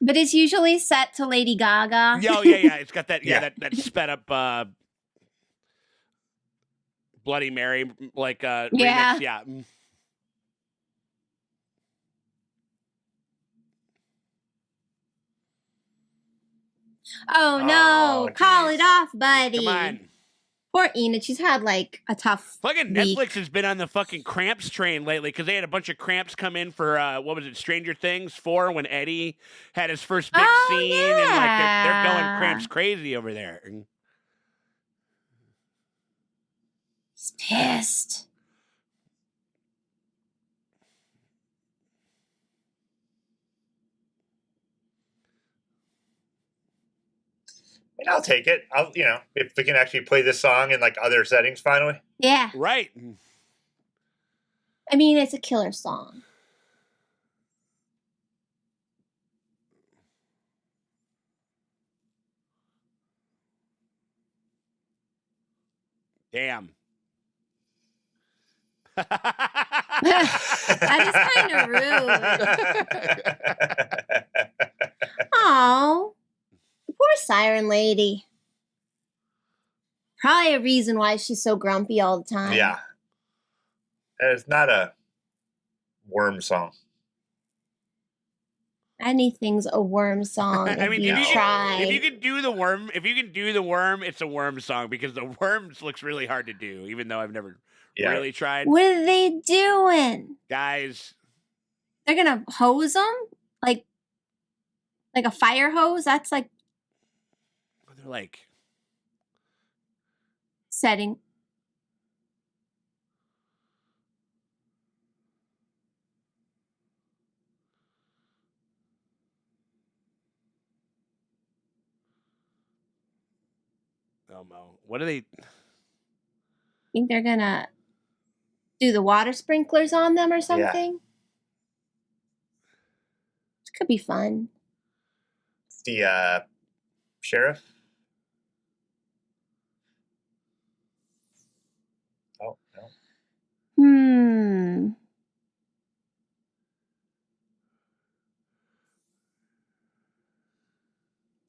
But it's usually set to Lady Gaga. Yeah. It's got that Yeah. that sped up Bloody Mary Yeah. remix. Yeah. Oh no! Oh, Call geez. it off, buddy. Come on. Poor Enid. She's had like a tough Fucking week. Netflix has been on the fucking Cramps train lately because they had a bunch of Cramps come in for what was it, Stranger Things 4 when Eddie had his first big Oh, scene and like they're going yeah. Cramps crazy over there. He's pissed. I mean, I'll take it. If we can actually play this song in like other settings finally. Yeah. Right. I mean, it's a killer song. Damn. That is kind of rude. Oh, poor Siren Lady. Probably a reason why she's so grumpy all the time. Yeah. It's not a worm song. Anything's a worm song. I mean, if you try. if you can do the worm, it's a worm song because the worms looks really hard to do, even though I've never really tried. What are they doing? Guys, They're gonna hose them like a fire hose. That's like they're like setting. oh no, what are they? I think they're gonna do the water sprinklers on them or something. It could be fun. The sheriff. Oh no.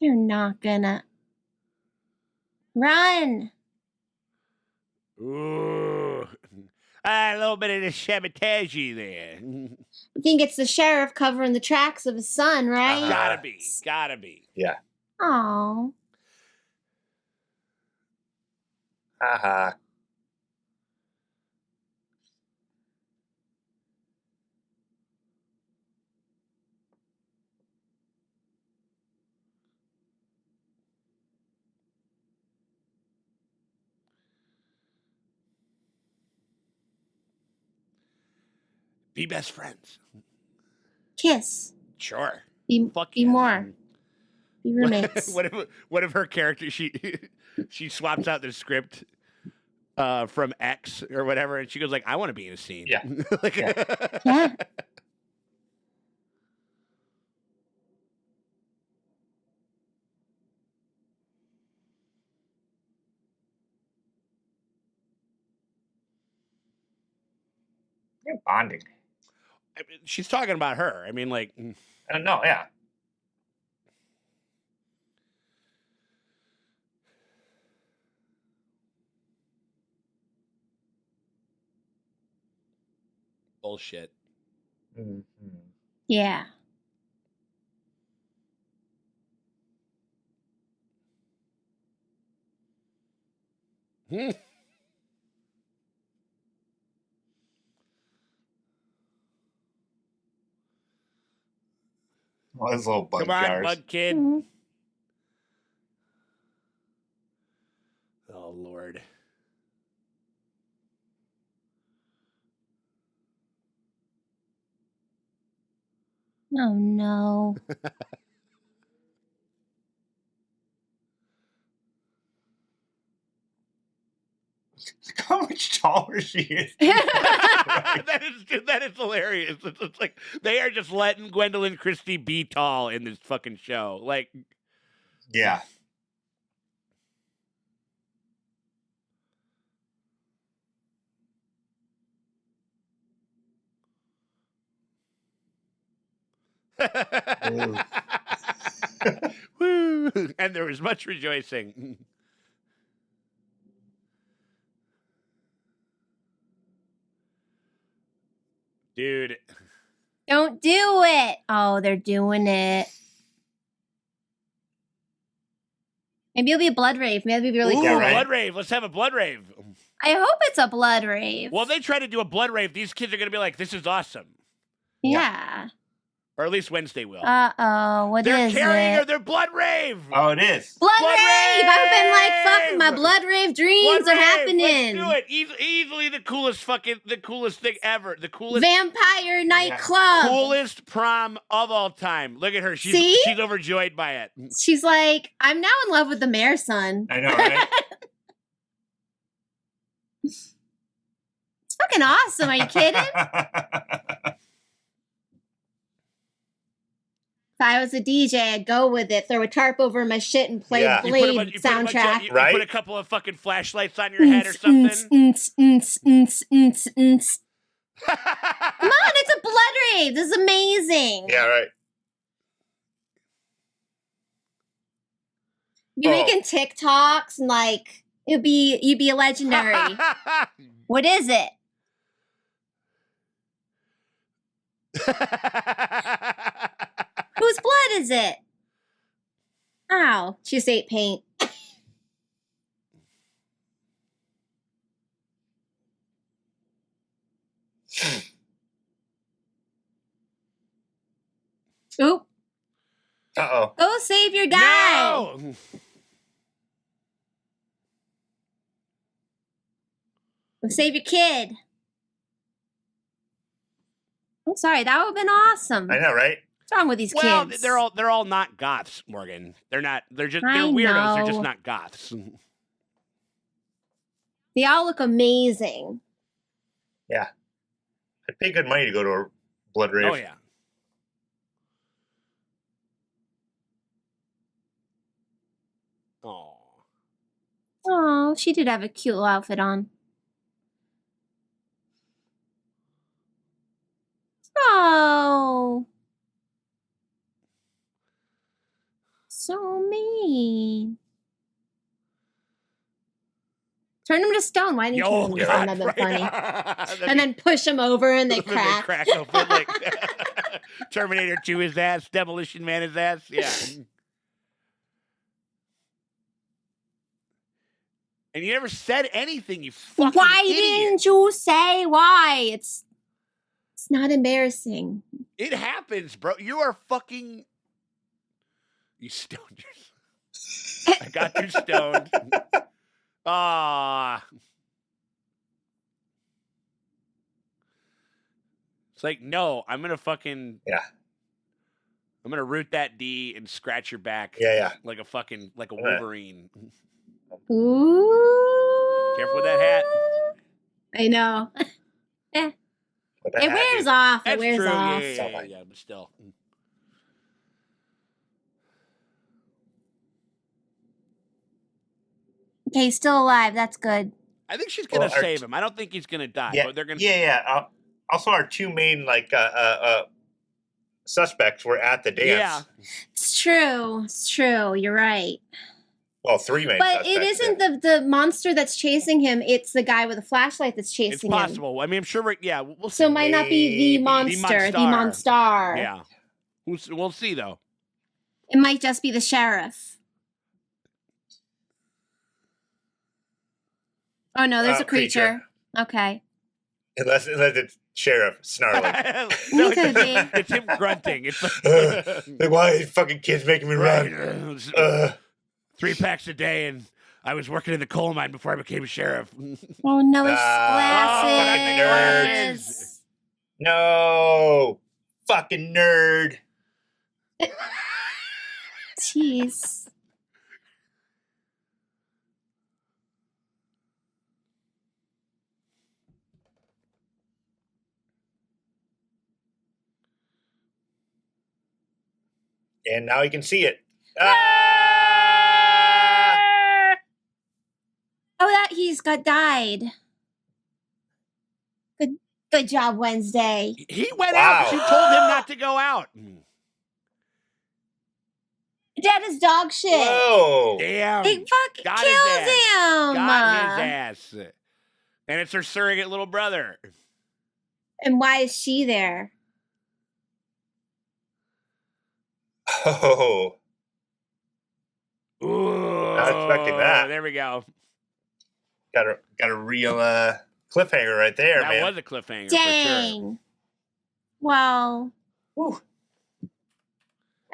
They're not gonna run. Ooh, a little bit of the sabotage there. I think it's the sheriff covering the tracks of his son, right? Gotta be. Yeah. Oh. Haha. Be best friends. Kiss. Sure. Be yes. more. Be roommates. what if her character she swaps out the script from X or whatever, and she goes like, "I want to be in a scene." Yeah. Yeah. They're bonding. I mean, she's talking about her. I mean, like, I don't know. Yeah. bullshit. Mm-hmm. Yeah. All those little bug Come on, jars. bug kid. Mhm. Oh, Lord. Oh no. How much taller she is. that is hilarious. It's like they are just letting Gwendolyn Christie be tall in this fucking show. Like, Yeah. woo! And there was much rejoicing. Dude. Don't do it. Oh, they're doing it. Maybe it'll be a blood rave. Maybe it'll be really Ooh, cool. Yeah, right. blood rave. Let's have a blood rave. I hope it's a blood rave. Well, if they try to do a blood rave, these kids are going to be like, this is awesome. Yeah. Or at least Wednesday will. Uh-oh. What They're is carrying it? her their blood rave. Oh, it is. Blood Blood rave! I've been like, fuck, rave! my blood rave dreams Blood are rave. happening. Let's do it. Easily the coolest thing ever. The coolest Vampire nightclub. coolest prom of all time. Look at her. See? She's overjoyed by it. She's like, I'm now in love with the mayor's son. I know, right? It's fucking awesome. Are you kidding? If I was a DJ, I'd go with it. Throw a tarp over my shit and play Yeah. Blade You soundtrack. put Right? a couple of fucking flashlights on your head or something. Come on, it's a blood rave. This is amazing. Yeah, right. You're Oh. making TikToks and like you'd be a legendary. What is it? Whose blood is it? Ow, she just ate paint. Oop. Uh-oh. Go save your guy. No! Go save your kid. I'm sorry, that would have been awesome. I know, right? What's wrong with these Well, kids? they're all not goths, Morgan. They're not. They're I weirdos. They're know. just not goths. They all look amazing. Yeah. I'd pay good money to go to a blood rave. Oh yeah. Oh. Oh, she did have a cute little outfit on. Oh. So mean. Turn them to stone. Why didn't you turn them to stone? That'd been funny. And then push them over and they crack. They crack open like Terminator 2 his ass, Demolition Man his ass. Yeah. And you never said anything, you fucking Why idiot. didn't you say why? It's not embarrassing. It happens, bro. You are fucking. You stoned yourself. I got you stoned. Ah. It's like, no, I'm gonna fucking. Yeah. I'm gonna root that D and scratch your back. Yeah. Like a fucking, like a Alright. Wolverine. Ooh. Careful with that hat. I know. But the It hat wears is- off. It That's wears true. off. Yeah, but still. Okay, he's still alive. That's good. I think she's gonna Well, save him. I don't think he's gonna die. Yeah, But they're gonna. yeah. Also, our two main suspects were at the dance. Yeah. It's true. It's true. You're right. Well, three main But suspects. it isn't the monster that's chasing him. It's the guy with the flashlight that's It's chasing him. possible. I mean, I'm sure. We'll see. So it might not be the Maybe. monster. The Monstar. monster. Yeah. We'll see though. It might just be the sheriff. Oh no, there's a creature. Okay. Unless it's Sheriff snarling. No, Could be. it's him grunting. It's Like, why are these fucking kids making me run? right. 3 packs a day, and I was working in the coal mine before I became sheriff. Oh no, it's fucking glasses. No, fucking nerd. Jeez. And now you can see it. Oh, that he's got died. Good job, Wednesday. He went out. She told him not to go out. Dad is dog shit. Whoa. Damn. He fucking Got killed his ass. him. Got his ass. And it's her surrogate little brother. And why is she there? Oh. Ooh. Not expecting that. There we go. Got a real cliffhanger right there, That man. was a cliffhanger for sure. Dang. Well, Whew.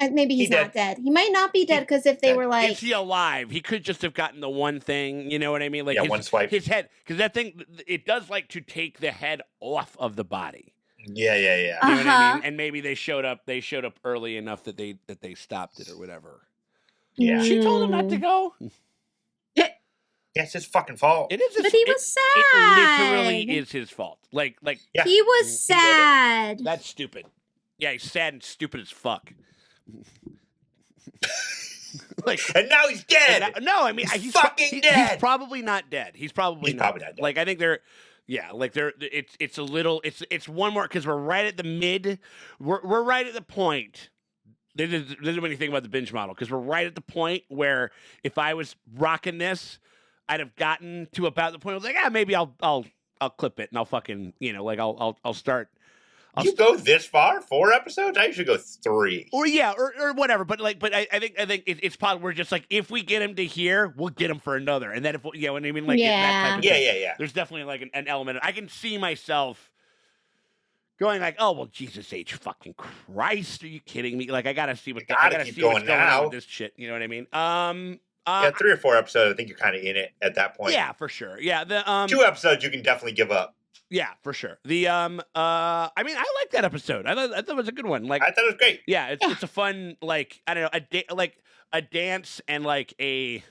maybe he's He not dead. He might not be dead because if they dead. were like, Is he alive? He could just have gotten the one thing. You know what I mean? Like Yeah, his, one swipe. His head, because that thing, it does like to take the head off of the body. Yeah. You know what I Uh-huh. mean? And maybe they showed up. They showed up early enough that they stopped it or whatever. Yeah. She told him not to go. Yeah, it's his fucking fault. It is. but he was sad. It literally is his fault. Like Yeah. He was He did it. sad. that's stupid. Yeah, he's sad and stupid as fuck. Like. And now he's dead. No, I mean He's fucking dead. He's probably not dead. He's probably not not dead. Like I think they're, yeah, like they're. It's a little. It's one more because we're right at the mid. We're right at the point. This is when you think about the binge model because we're right at the point where if I was rocking this, I'd have gotten to about the point where like, maybe I'll clip it and I'll fucking like I'll start. You go this far? 4 episodes? I usually go 3. Or yeah, or whatever. But I think it's probably we're just like if we get him to here, we'll get him for another, and then if what I mean, like that type of thing. Yeah. There's definitely like an element. I can see myself going like, oh well, Jesus H fucking Christ, are you kidding me? Like I gotta see what I gotta keep see what's going going on now. with this shit. You know what I mean? Yeah, 3 or 4 episodes. I think you're kind of in it at that point. Yeah, for sure. Yeah, the 2 episodes you can definitely give up. Yeah, for sure. The I mean, I like that episode. I thought it was a good one. Like I thought it was great. yeah, it's a fun like I don't know a dance and like a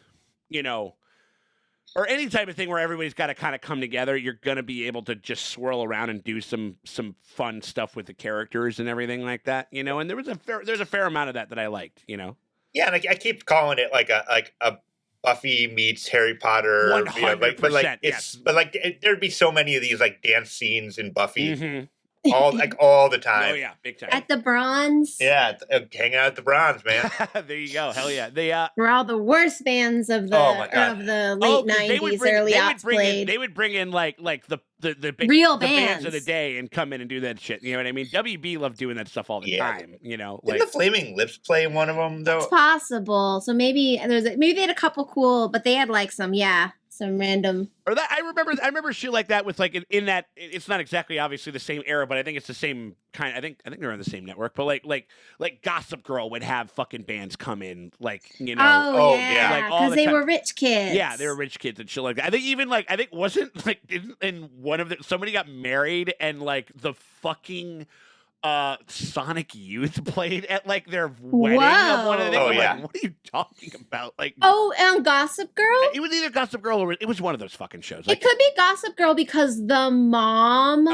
or any type of thing where everybody's got to kind of come together. You're gonna be able to just swirl around and do some fun stuff with the characters and everything like that. And there's a fair amount of that I liked. Yeah, and I keep calling it like a Buffy meets Harry Potter. 100%, but like yes. it's but like there'd be so many of these like dance scenes in Buffy Mm-hmm. all the time. Oh yeah, big time. At the Bronze. Yeah, hanging out at the Bronze, man. There you go. Hell yeah. Where all the worst bands of the Oh, my God. of the late 90s, early aughts played. They would bring in like the big, Real the bands of the bands. day and come in and do that shit. You know what I mean? WB loved doing that stuff all the Yeah. time. Didn't the Flaming Lips play one of them though? It's possible. So maybe maybe they had a couple cool, but they had like some random. Or that I remember shit like that with like in that it's not exactly obviously the same era, but I think it's the same kind. I think they're on the same network. But like Gossip Girl would have fucking bands come in like Oh, yeah, yeah. Like, all because the they time. were rich kids. Yeah, they were rich kids and shit like that. I think even I think wasn't like in one of somebody got married and like the fucking Sonic Youth played at like their wedding of one of the things. Oh, I'm yeah. like, what are you talking about? Like Gossip Girl. it was either Gossip Girl or it was one of those fucking shows. It could be Gossip Girl because the mom,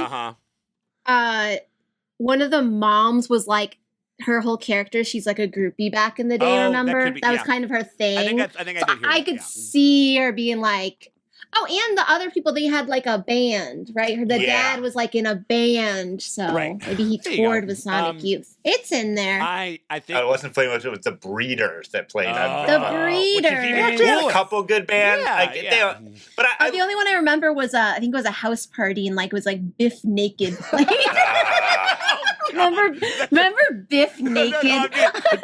one of the moms was like her whole character. She's like a groupie back in the day. Oh, that Remember could be- that was yeah. kind of her thing. I think I did hear I that, could yeah. see her being like, oh, and the other people, they had like a band, right? The Yeah. dad was like in a band, so Right. maybe he There you toured go. with Sonic Youth. It's in there. I think It wasn't Flaming Lips. It was the Breeders that played. on The Buffy. Breeders. which is even They actually had a cooler. couple good bands. Yeah, like, yeah. but The only one I remember was I think it was a house party and like it was like Biff naked. Oh remember Biff naked?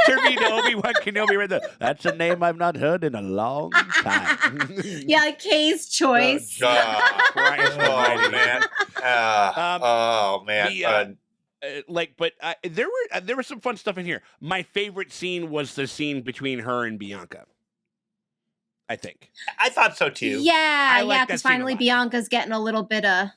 Turn me to Obi-Wan Kenobi right there. That's a name I've not heard in a long time. Yeah, like Kay's choice. Christ almighty. man. Oh man. But there was some fun stuff in here. My favorite scene was the scene between her and Bianca. I think. I thought so too. Yeah, like that because scene a finally lot. Bianca's getting a little bit of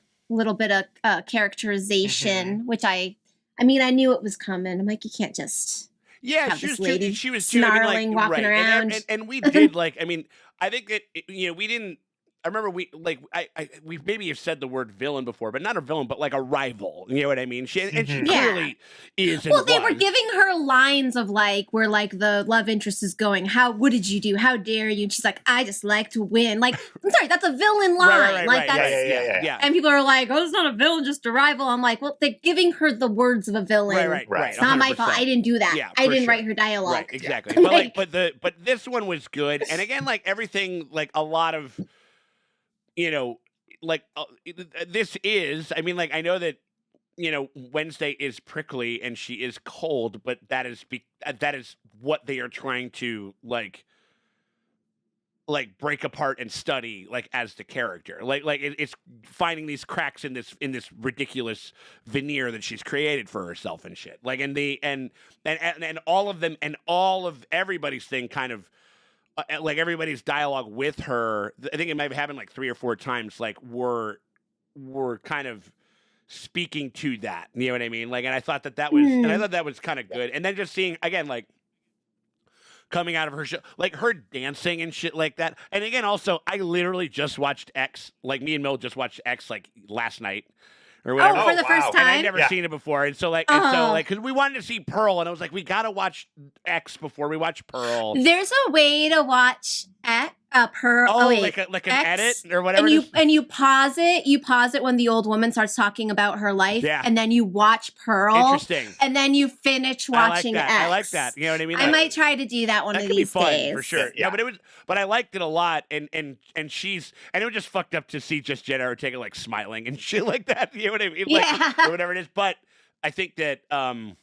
characterization, which I mean, I knew it was coming. I'm like, you can't just have she this was lady she was snarling, like, walking right. around. And we did like. I mean, I think that we didn't. I remember we maybe have said the word villain before, but not a villain, but like a rival. You know what I mean? She clearly is. Well, they were giving her lines of like where like the love interest is going. What did you do? How dare you? And she's like, I just like to win. Like, I'm sorry, that's a villain line. Right, that's yeah. And people are like, oh, it's not a villain, just a rival. I'm like, well, they're giving her the words of a villain. Right. It's not my fault. I didn't do that. Yeah, I didn't sure. write her dialogue. Right, exactly. But this one was good. And again, like everything, like a lot of. This is, I mean, like, I know that, Wednesday is prickly and she is cold, but that is what they are trying to, like break apart and study, like, as the character. It's finding these cracks in this ridiculous veneer that she's created for herself and shit. Like, and all of them, and all of everybody's thing kind of, like everybody's dialogue with her, I think it might have happened like 3 or 4 times. Like were kind of speaking to that. You know what I mean? Like, and I thought that was, and I thought that was kind of good. And then just seeing again, like coming out of her show, like her dancing and shit like that. And again, also, I literally just watched X. Like me and Mill just watched X like last night. Or whatever. Oh, for the first time? And I'd never seen it before. And so, because we wanted to see Pearl, and I was like, we got to watch X before we watch Pearl. There's a way to watch Pearl. Oh, like an X, edit or whatever. And you pause it. You pause it when the old woman starts talking about her life. Yeah. And then you watch Pearl. Interesting. And then you finish watching X. I like that. You know what I mean? I might try to do that one of these days. That could be fun, days. for sure. Yeah. No, but I liked it a lot. And it was just fucked up to see just Jenna Ortega like smiling and shit like that. You know what I mean? Yeah. Or whatever it is. But I think that and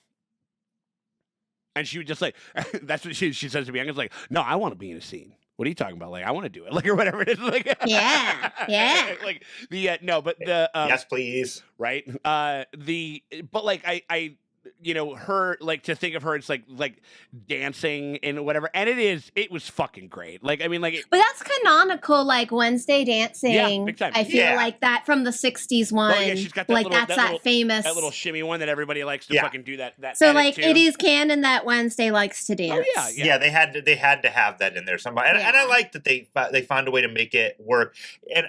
she was just like, that's what she says to me. I was like, no, I want to be in a scene. What are you talking about? Like, I want to do it, like, or whatever it is. Like, yeah. Like the no, but the yes, please. Right. But like I her, like, to think of her, it's like dancing and whatever, and it was fucking great. Like, I mean, like, but that's canonical, like Wednesday dancing. Yeah, big time. I feel like that from the '60s one. Oh, yeah, she's got that like little, that's famous that little shimmy one that everybody likes to fucking do that. So edit like too. it is canon that Wednesday likes to dance. Oh yeah. Yeah, they had to have that in there somehow, and I like that they found a way to make it work. And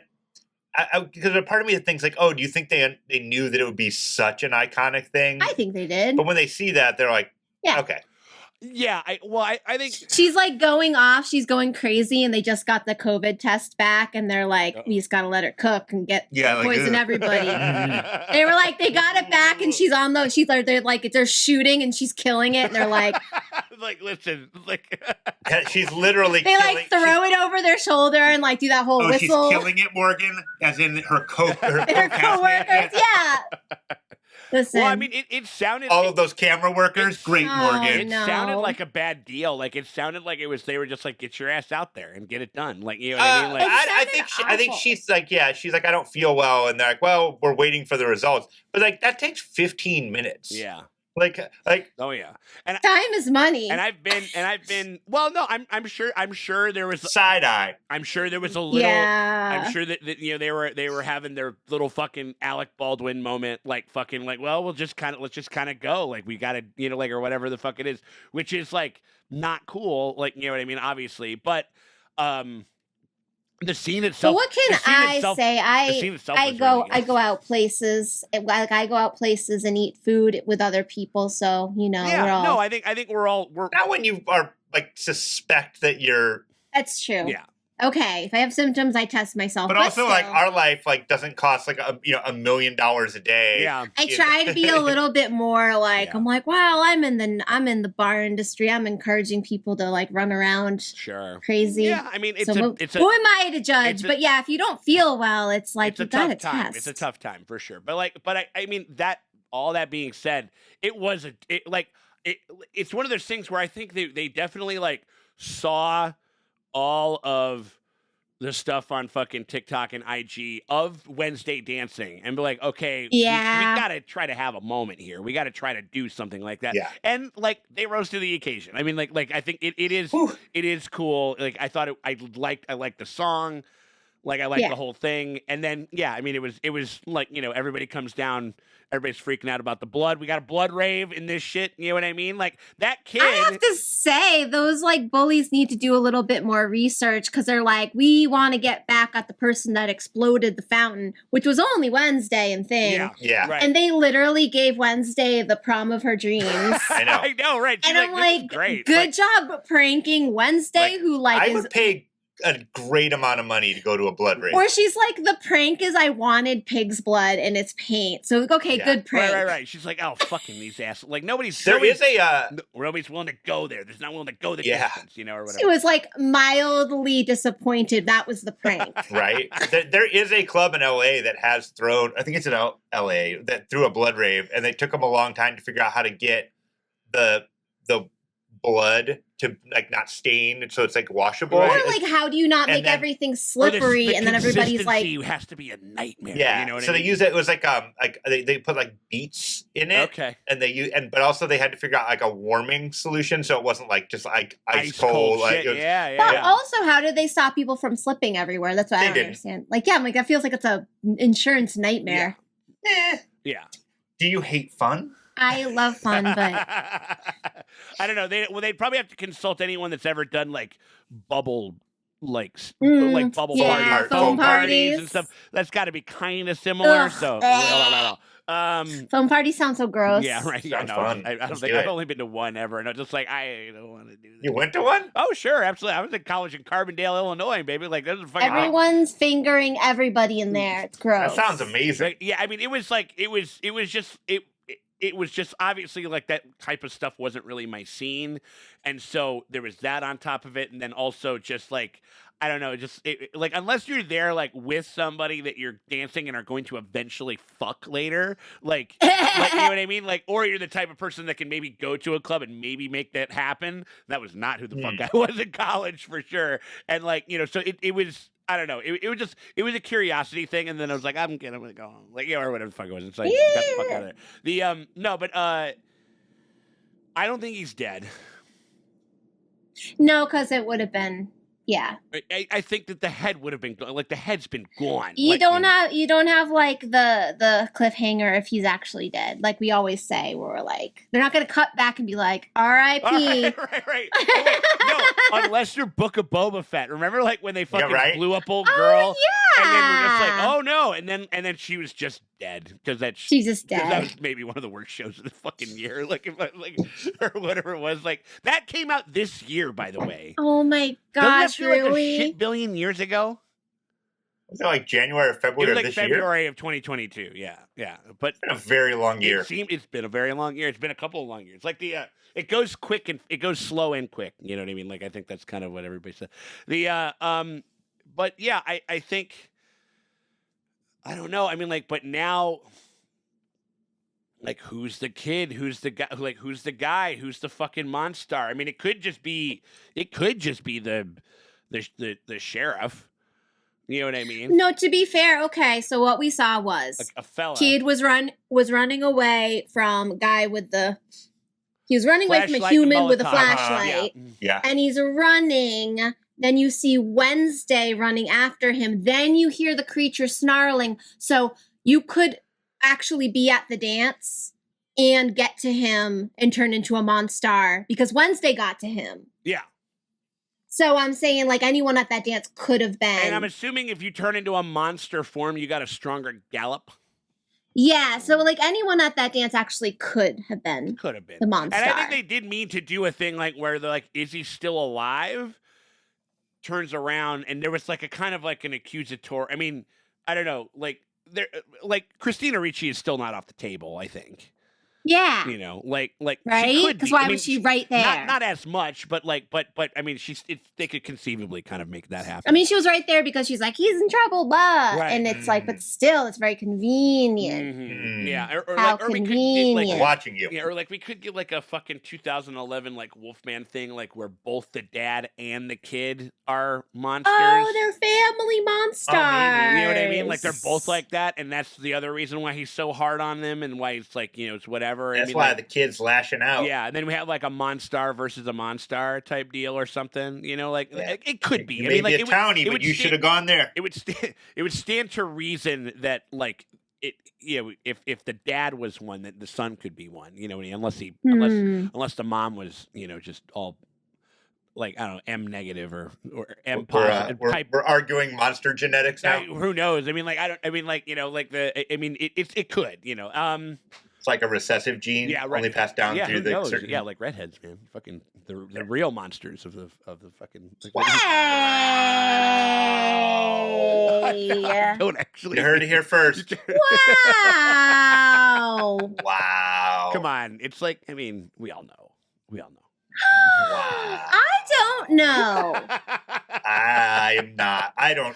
because a part of me thinks like, oh, do you think they knew that it would be such an iconic thing? I think they did. But when they see that, they're like, yeah, okay. Yeah, I think she's like going off. She's going crazy, and they just got the COVID test back, and they're like, we just gotta let her cook and poison everybody. They were like, they got it back, and she's on those. They're shooting, and she's killing it, and they're like, like, listen, like, she's literally. They like throw it over their shoulder and like do that whole whistle. She's killing it, Morgan, as in her coworkers. Yeah. Listen. Well, I mean, it sounded all of those camera workers. Great, Morgan. It sounded like a bad deal. Like it sounded like they were just like, get your ass out there and get it done. Like, you know what I mean? Like, I think she's like, she's like, I don't feel well, and they're like, well, we're waiting for the results, but like that takes 15 minutes. Yeah. Like oh yeah, and time is money. And I've been well, no, I'm sure there was side eye. I'm sure there was a little. Yeah. I'm sure that they were having their little fucking Alec Baldwin moment, like fucking like, well, let's just kind of go, like we gotta like, or whatever the fuck it is, which is like not cool, like, you know what I mean, obviously, but the scene itself. But what can I say? I go out places. Like I go out places and eat food with other people. So Yeah, we're all. No, I think we're not when you are like suspect that you're. That's true. Yeah. Okay, if I have symptoms, I test myself. But also, like, our life doesn't cost like $1 million a day. Yeah, I try to be a little bit more like, yeah. I'm like, wow, I'm in the bar industry. I'm encouraging people to like run around, crazy. Yeah, I mean, who am I to judge? But yeah, if you don't feel well, it's like you gotta test. It's a tough time for sure. But I mean that all that being said, it was it's one of those things where I think they definitely like saw all of the stuff on fucking TikTok and IG of Wednesday dancing and be like, okay, we gotta try to have a moment here. We gotta try to do something like that. Yeah. And like they rose to the occasion. I mean, like I think it is cool. Like I thought I liked the song. Like I liked the whole thing. And then I mean it was like, everybody comes down, everybody's freaking out about the blood. We got a blood rave in this shit, you know what I mean? Like that kid. I have to say, those like bullies need to do a little bit more research because they're like, we want to get back at the person that exploded the fountain, which was only Wednesday and thing. Yeah. Right. And they literally gave Wednesday the prom of her dreams. I know, right? She's and I'm like, great. Good job pranking Wednesday, who like I would pay a great amount of money to go to a blood rave. Or she's like, the prank is I wanted pig's blood and it's paint. So okay, good prank. Right. She's like, oh, fucking these assholes. Like nobody's nobody's willing to go there. There's not willing to go the distance, or whatever. She was like mildly disappointed. That was the prank. Right. There is a club in LA that has thrown, I think it's in LA, that threw a blood rave, and they took them a long time to figure out how to get the blood to like not stain, so it's like washable. Or like, how do you not make everything slippery and then everybody's like, has to be a nightmare. Yeah, you know what so I mean? they use it. It was like they put like beets in it. Okay, and but also they had to figure out like a warming solution, so it wasn't like just like ice cold. Like, shit. But also, how did they stop people from slipping everywhere? That's what I don't understand. Like, I'm like, that feels like it's a insurance nightmare. Yeah. Do you hate fun? I love fun, but I don't know. They'd probably have to consult anyone that's ever done like bubble bubble foam parties and stuff. That's got to be kind of similar. So foam parties sound so gross. Yeah, right. Sounds fun. I don't think I've only been to one ever, and I'm just like, I don't want to do that. You went to one? Oh, sure, absolutely. I was in college in Carbondale, Illinois, baby. Like, this is fucking. Everyone's fingering everybody in there. It's gross. That sounds amazing. Like, yeah, I mean, it was just obviously like that type of stuff wasn't really my scene. And so there was that on top of it. And then also just like, I don't know, like unless you're there like with somebody that you're dancing and are going to eventually fuck later, like you know what I mean? Like, or you're the type of person that can maybe go to a club and maybe make that happen. That was not who the fuck I was in college for sure. And like, so it was, I don't know. It was a curiosity thing, and then I was like, I'm gonna go home, like or whatever the fuck it was. It's like got the fuck out of there. No, but I don't think he's dead. No, because it would have been. Yeah, I think that the head would have been like the head's been gone. You don't have like the cliffhanger if he's actually dead, like we always say. Where we're like, they're not going to cut back and be like, R.I.P. Right. No, unless you're Book of Boba Fett. Remember, like when they fucking blew up old girl, and then we're just like, oh no, and then she was just dead because she's just dead. That was maybe one of the worst shows of the fucking year, like or whatever it was. Like that came out this year, by the way. Oh my gosh. Really? Like a shit billion years ago? Was it like January or February of this year? February of 2022. Yeah. But it's been a very long year. It's been a very long year. It's been a couple of long years. Like it goes quick and it goes slow and quick. You know what I mean? Like I think that's kind of what everybody said. But yeah, I think I don't know. I mean, like, but now. Like, who's the kid? Who's the guy? Like, who's the guy? Who's the fucking monster? I mean, it could just be the sheriff. You know what I mean? No, to be fair, okay. So what we saw was like a fella. Kid was running away from guy with the. He was running away from a human with a flashlight. Yeah. And he's running. Then you see Wednesday running after him. Then you hear the creature snarling. So you could actually be at the dance and get to him and turn into a monster because Wednesday got to him. Yeah. So I'm saying like anyone at that dance could have been. And I'm assuming if you turn into a monster form, you got a stronger gallop. Yeah, so like anyone at that dance actually could have been the monster. And I think they did mean to do a thing like where they're like, is he still alive? Turns around and there was like a kind of like an accusatory. I mean, I don't know, like Christina Ricci is still not off the table, I think. Yeah. You know, like right? Because why was she right there? Not as much, but I mean, they could conceivably kind of make that happen. I mean, she was right there because she's like, he's in trouble, but and it's like, but still, it's very convenient. Mm-hmm. Yeah, or how like, or convenient. we could get, like, watching you. Yeah, or like we could get like a fucking 2011 like Wolfman thing, like where both the dad and the kid are monsters. Oh, they're family monsters. You know what I mean? Like they're both like that, and that's the other reason why he's so hard on them, and why it's like, you know, it's whatever. That's why the kid's lashing out. Yeah, and then we have like a Monstar versus a Monstar type deal or something. You know, like it could be. It may be a townie, but you should have gone there. It would stand to reason that like it. You know, if the dad was one, that the son could be one. You know, unless the mom was, you know, just all. Like, I don't know, M negative or M positive. We're arguing monster genetics now. Who knows? I mean, like, you know, like it could, you know. It's like a recessive gene, only passed down through the knows? certain. Yeah, like redheads, man. Fucking the real monsters of the fucking. Like, wow. I don't actually. You heard it here first. Wow. Wow. Come on, it's like, I mean, we all know. Wow. I don't know. I'm not. I don't.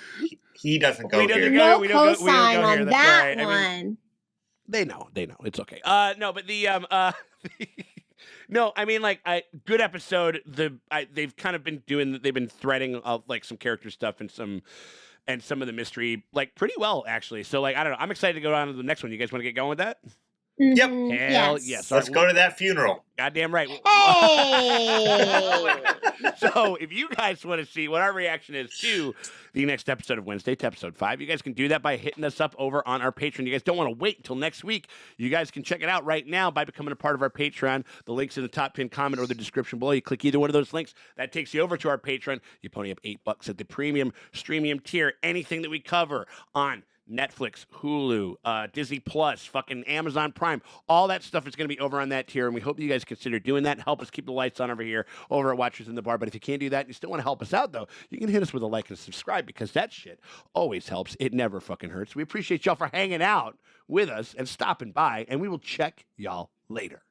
He doesn't go here. No cosign on that one. I mean, they know. It's okay. No, but the no, I mean, like, good episode. They've kind of been they've been threading like some character stuff and some of the mystery like pretty well actually. So like, I don't know. I'm excited to go on to the next one. You guys want to get going with that? Yep. Hell yes. Let's go to that funeral. Goddamn right. Hey. So if you guys want to see what our reaction is to the next episode of Wednesday to episode 5, you guys can do that by hitting us up over on our Patreon. You guys don't want to wait until next week. You guys can check it out right now by becoming a part of our Patreon. The link's in the top pinned comment or the description below. You click either one of those links. That takes you over to our Patreon. You pony up $8 at the premium, streamium tier. Anything that we cover on Netflix, Hulu, Disney Plus, fucking Amazon Prime, all that stuff is going to be over on that tier, and we hope you guys consider doing that and help us keep the lights on over here over at Watchers in the Bar. But if you can't do that and you still want to help us out, though, you can hit us with a like and a subscribe, because that shit always helps. It never fucking hurts. We appreciate y'all for hanging out with us and stopping by, and we will check y'all later.